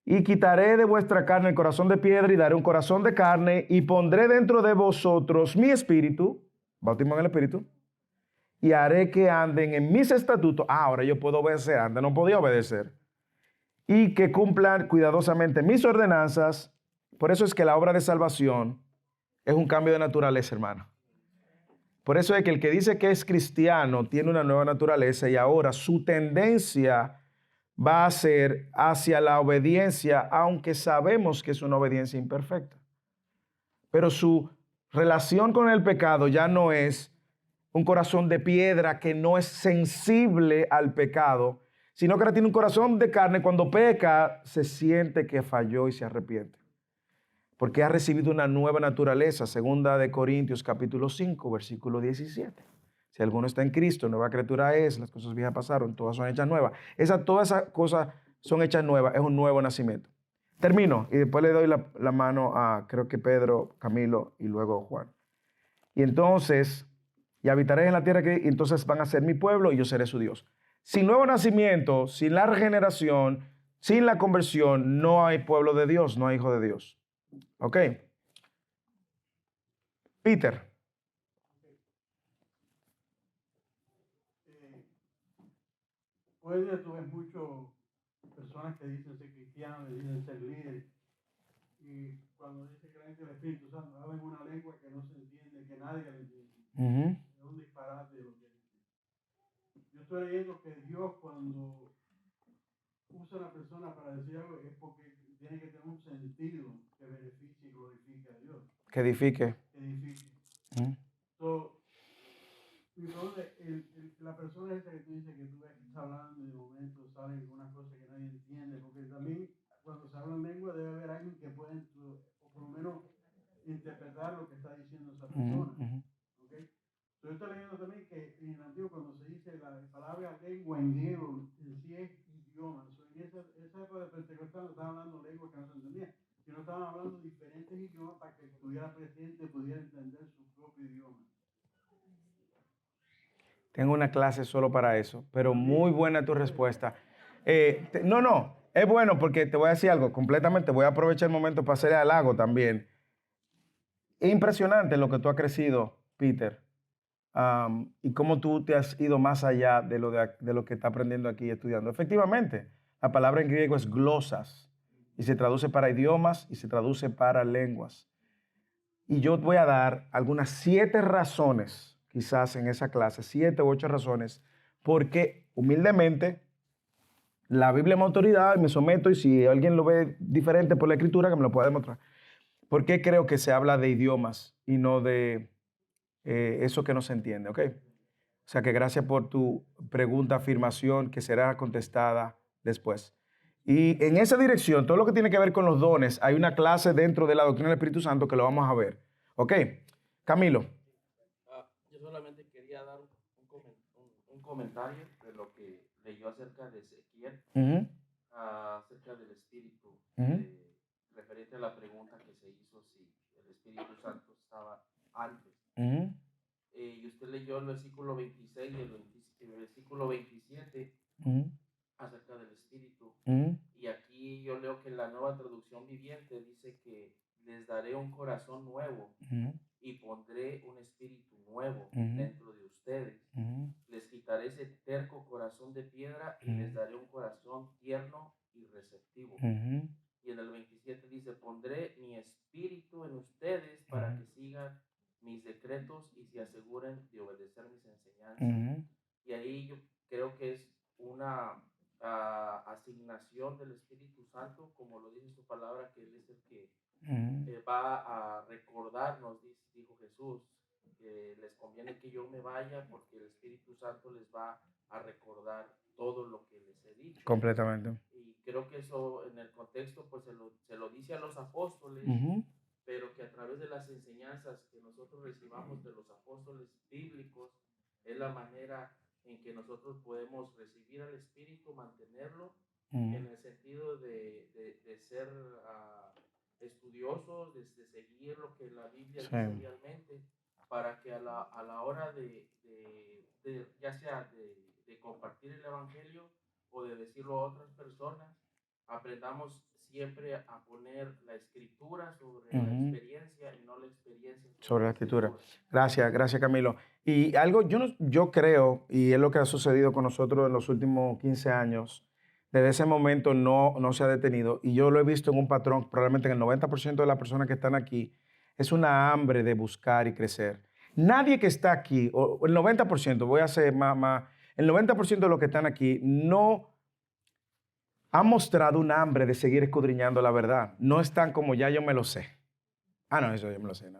Y quitaré de vuestra carne el corazón de piedra y daré un corazón de carne y pondré dentro de vosotros mi espíritu, bautismo en el Espíritu, y haré que anden en mis estatutos. Ahora yo puedo obedecer, antes no podía obedecer. Y que cumplan cuidadosamente mis ordenanzas. Por eso es que la obra de salvación es un cambio de naturaleza, hermano. Por eso es que el que dice que es cristiano tiene una nueva naturaleza y ahora su tendencia va a ser hacia la obediencia, aunque sabemos que es una obediencia imperfecta. Pero su relación con el pecado ya no es un corazón de piedra que no es sensible al pecado, sino que ahora tiene un corazón de carne. Cuando peca, se siente que falló y se arrepiente. Porque ha recibido una nueva naturaleza, 2 Corintios capítulo 5, versículo 17. Si alguno está en Cristo, nueva criatura es, las cosas viejas pasaron, todas son hechas nuevas. Todas esas cosas son hechas nuevas, es un nuevo nacimiento. Termino y después le doy la mano a, creo que Pedro, Camilo y luego Juan. Y entonces, y habitaréis en la tierra que, y entonces van a ser mi pueblo y yo seré su Dios. Sin nuevo nacimiento, sin la regeneración, sin la conversión, no hay pueblo de Dios, no hay hijo de Dios. ¿Ok? Peter. Hoy en día tú ves muchas personas que dicen ser cristianos, que dicen ser líderes, y cuando dicen creen en el Espíritu Santo, hablan una lengua que no se entiende, que nadie le entiende. Es un disparate lo que dicen. Yo estoy leyendo que Dios cuando usa a una persona para decir algo es porque tiene que tener un sentido que beneficie y glorifique a Dios. Que edifique. Que edifique. Uh-huh. So, mi pregunta es, la persona esa que tú dices que tú ves que está hablando y de momento salen unas cosas que nadie entiende, porque también cuando se habla en lengua debe haber alguien que pueda, o por lo menos, interpretar lo que está diciendo esa persona. Uh-huh. ¿Okay? Yo estoy leyendo también que en el antiguo cuando se dice la palabra lengua en griego, en sí es idioma. So, en esa época de Pentecostal no estaban hablando lengua que no se entendía, sino estaban hablando diferentes idiomas para que estuviera presente y pudiera entender su propio idioma. Tengo una clase solo para eso, pero muy buena tu respuesta. No, es bueno porque te voy a decir algo, completamente voy a aprovechar el momento para hacerle halago también. Es impresionante lo que tú has crecido, Peter, y cómo tú te has ido más allá de lo que está aprendiendo aquí y estudiando. Efectivamente, la palabra en griego es glosas y se traduce para idiomas y se traduce para lenguas. Y yo voy a dar algunas 7 razones, quizás en esa clase, 7 u 8 razones, porque humildemente la Biblia es mi autoridad y me someto, y si alguien lo ve diferente por la Escritura, que me lo pueda demostrar. ¿Por qué creo que se habla de idiomas y no de eso que no se entiende? ¿Ok? O sea que gracias por tu pregunta, afirmación, que será contestada después. Y en esa dirección, todo lo que tiene que ver con los dones, hay una clase dentro de la doctrina del Espíritu Santo que lo vamos a ver. ¿Ok? Camilo. Yo solamente quería dar un comentario de lo que leyó acerca de Ezequiel, acerca del Espíritu, referente a la pregunta que se hizo si el Espíritu Santo estaba antes. Y usted leyó el versículo 26 y el versículo 27 acerca del Espíritu. Y aquí yo leo que la Nueva Traducción Viviente dice que les daré un corazón nuevo y pondré un espíritu nuevo dentro de ustedes. Les quitaré ese terco corazón de piedra y les daré un corazón tierno y receptivo. Y en el 27 dice, pondré mi espíritu en ustedes para que sigan mis decretos y se aseguren de obedecer mis enseñanzas. Y ahí yo creo que es una asignación del Espíritu Santo, como lo dice su palabra, que Él es el que va a recordarnos, dijo Jesús, que les conviene que yo me vaya porque el Espíritu Santo les va a recordar todo lo que les he dicho. Completamente. Y creo que eso en el contexto pues se lo dice a los apóstoles, pero que a través de las enseñanzas que nosotros recibamos de los apóstoles bíblicos es la manera en que nosotros podemos recibir al Espíritu, mantenerlo, en el sentido de ser estudiosos, de seguir lo que la Biblia dice realmente, para que a la hora de ya sea de compartir el Evangelio o de decirlo a otras personas, aprendamos siempre a poner la Escritura sobre la experiencia y no la experiencia sobre la Escritura. Gracias Camilo. Y algo, yo creo, y es lo que ha sucedido con nosotros en los últimos 15 años, desde ese momento no se ha detenido, y yo lo he visto en un patrón, probablemente en el 90% de las personas que están aquí, es una hambre de buscar y crecer. Nadie que está aquí, o el 90%, voy a hacer más, el 90% de los que están aquí no han mostrado un hambre de seguir escudriñando la verdad. No están como ya yo me lo sé. No, eso yo me lo sé.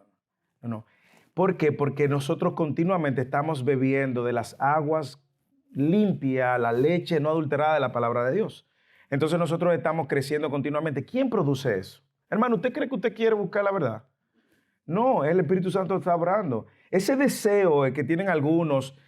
No. ¿Por qué? Porque nosotros continuamente estamos bebiendo de las aguas limpias, la leche no adulterada de la palabra de Dios. Entonces nosotros estamos creciendo continuamente. ¿Quién produce eso? Hermano, ¿usted cree que usted quiere buscar la verdad? No, el Espíritu Santo está obrando. Ese deseo que tienen algunos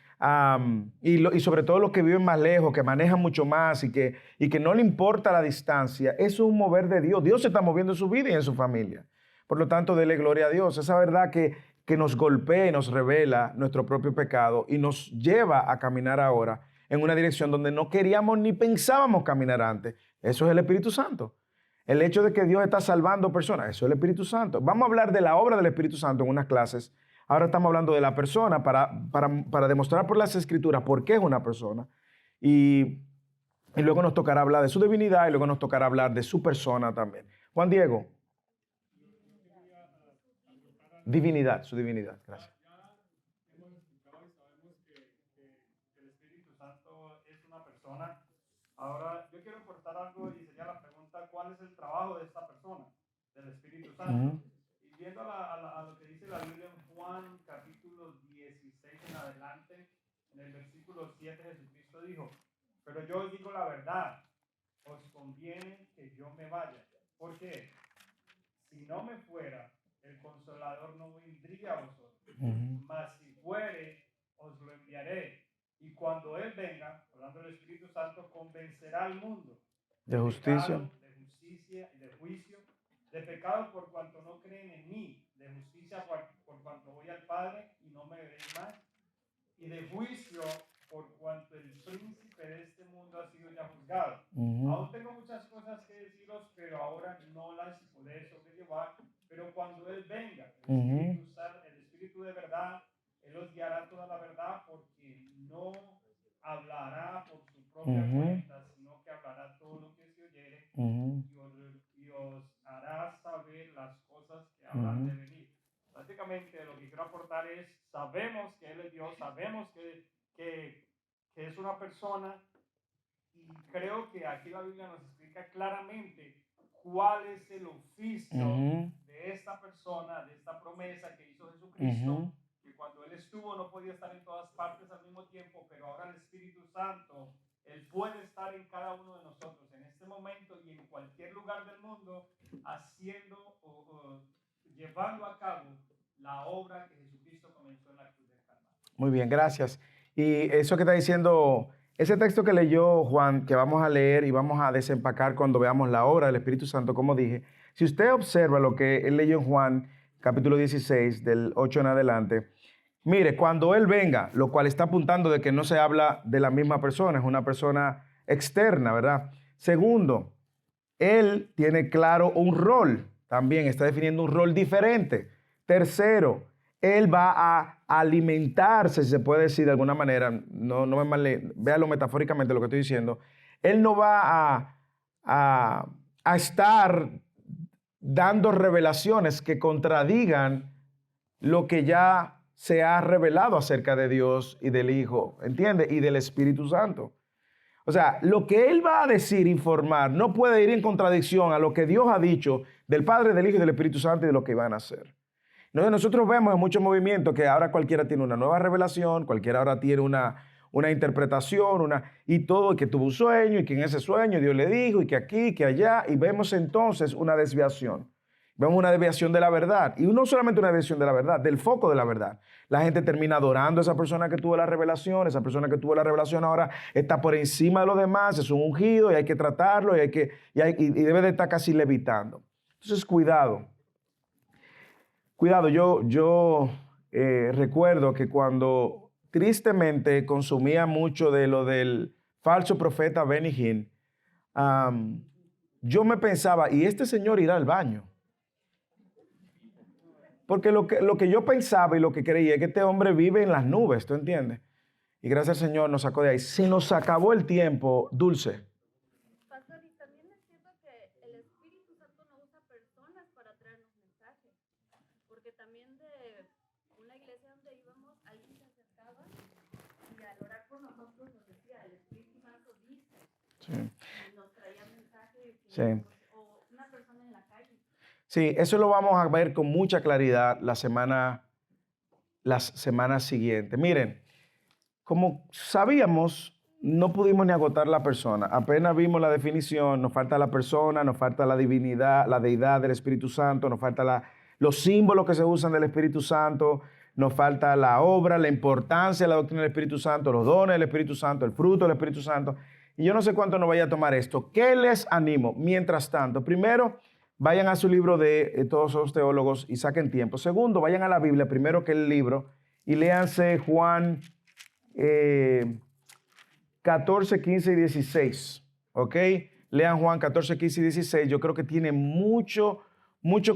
y sobre todo los que viven más lejos, que manejan mucho más y que no le importa la distancia, eso es un mover de Dios. Dios se está moviendo en su vida y en su familia. Por lo tanto, dele gloria a Dios. Esa verdad que nos golpea y nos revela nuestro propio pecado y nos lleva a caminar ahora en una dirección donde no queríamos ni pensábamos caminar antes. Eso es el Espíritu Santo. El hecho de que Dios está salvando personas, eso es el Espíritu Santo. Vamos a hablar de la obra del Espíritu Santo en unas clases. Ahora estamos hablando de la persona para demostrar por las Escrituras por qué es una persona. Y luego nos tocará hablar de su divinidad y luego nos tocará hablar de su persona también. Juan Diego. Divinidad, su divinidad. Gracias. Ya hemos explicado y sabemos que el Espíritu Santo es una persona. Ahora, yo quiero aportar algo y sería la pregunta, ¿cuál es el trabajo de esta persona, del Espíritu Santo? Y viendo a lo que dice la Biblia en Juan, capítulo 16 en adelante, en el versículo 7, Jesucristo dijo, pero yo os digo la verdad, os conviene que yo me vaya. ¿Por qué? Si no me fuera, el Consolador no vendría a vosotros, mas si fuere, os lo enviaré. Y cuando Él venga, hablando del Espíritu Santo, convencerá al mundo de justicia, de justicia y de juicio, de pecado por cuanto no creen en mí, de justicia por cuanto voy al Padre y no me veréis más, y de juicio por cuanto el príncipe de este mundo ha sido ya juzgado. Aún tengo muchas cosas que deciros, pero ahora no las podré sobrellevar. Pero cuando Él venga, el Espíritu de verdad, Él os guiará toda la verdad, porque no hablará por su propia cuenta, sino que hablará todo lo que se oyere y os hará saber las cosas que habrán de venir. Básicamente lo que quiero aportar es, sabemos que Él es Dios, sabemos que es una persona, y creo que aquí la Biblia nos explica claramente cuál es el oficio de esta persona, de esta promesa que hizo Jesucristo, que cuando Él estuvo no podía estar en todas partes al mismo tiempo, pero ahora el Espíritu Santo, Él puede estar en cada uno de nosotros en este momento y en cualquier lugar del mundo, haciendo llevando a cabo la obra que Jesucristo comenzó en la cruz del Calvario. Muy bien, gracias. Y eso que está diciendo, ese texto que leyó Juan, que vamos a leer y vamos a desempacar cuando veamos la obra del Espíritu Santo, como dije, si usted observa lo que él leyó en Juan, capítulo 16, del 8 en adelante, mire, cuando Él venga, lo cual está apuntando de que no se habla de la misma persona, es una persona externa, ¿verdad? Segundo, Él tiene claro un rol, también está definiendo un rol diferente. Tercero, Él va a alimentarse, si se puede decir de alguna manera, no me véalo metafóricamente lo que estoy diciendo. Él no va a estar dando revelaciones que contradigan lo que ya se ha revelado acerca de Dios y del Hijo, ¿entiende? Y del Espíritu Santo. O sea, lo que Él va a decir, informar, no puede ir en contradicción a lo que Dios ha dicho del Padre, del Hijo y del Espíritu Santo y de lo que van a hacer. Nosotros vemos en muchos movimientos que ahora cualquiera tiene una nueva revelación, cualquiera ahora tiene una interpretación, y todo, y que tuvo un sueño, y que en ese sueño Dios le dijo, y que aquí, que allá, y vemos entonces una desviación. Vemos una desviación de la verdad, y no solamente una desviación de la verdad, del foco de la verdad. La gente termina adorando a esa persona que tuvo la revelación, esa persona que tuvo la revelación ahora está por encima de los demás, es un ungido, y hay que tratarlo, y debe de estar casi levitando. Entonces, cuidado. Cuidado, yo recuerdo que cuando tristemente consumía mucho de lo del falso profeta Benny Hinn, yo me pensaba, ¿y este señor irá al baño? Porque lo que yo pensaba y lo que creía es que este hombre vive en las nubes, ¿tú entiendes? Y gracias al Señor nos sacó de ahí. Se nos acabó el tiempo, Dulce. Pastor, y también es cierto que el Espíritu Santo no usa personas para traernos mensajes, porque también de una iglesia donde íbamos, alguien se acercaba y al orar por nosotros nos decía, el Espíritu Santo dice, Sí. y nos traía mensajes, Sí. o una persona en la calle. Sí, eso lo vamos a ver con mucha claridad las semanas siguientes. Miren, como sabíamos, no pudimos ni agotar la persona. Apenas vimos la definición, nos falta la persona, nos falta la divinidad, la deidad del Espíritu Santo, nos falta los símbolos que se usan del Espíritu Santo, nos falta la obra, la importancia de la doctrina del Espíritu Santo, los dones del Espíritu Santo, el fruto del Espíritu Santo. Y yo no sé cuánto nos vaya a tomar esto. ¿Qué les animo? Mientras tanto, primero, vayan a su libro de todos los teólogos y saquen tiempo. Segundo, vayan a la Biblia, primero que el libro, y léanse Juan 14, 15 y 16. ¿Ok? Lean Juan 14, 15 y 16. Yo creo que tiene mucho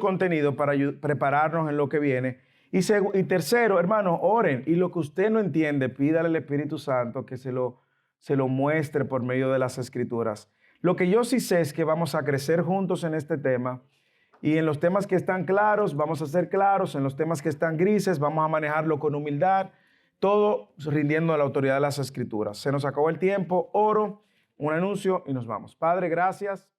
contenido para prepararnos en lo que viene. Y tercero, hermanos, oren. Y lo que usted no entiende, pídale al Espíritu Santo que se lo muestre por medio de las Escrituras. Lo que yo sí sé es que vamos a crecer juntos en este tema. Y en los temas que están claros, vamos a ser claros. En los temas que están grises, vamos a manejarlo con humildad. Todo rindiendo a la autoridad de las Escrituras. Se nos acabó el tiempo. Oro, un anuncio y nos vamos. Padre, gracias.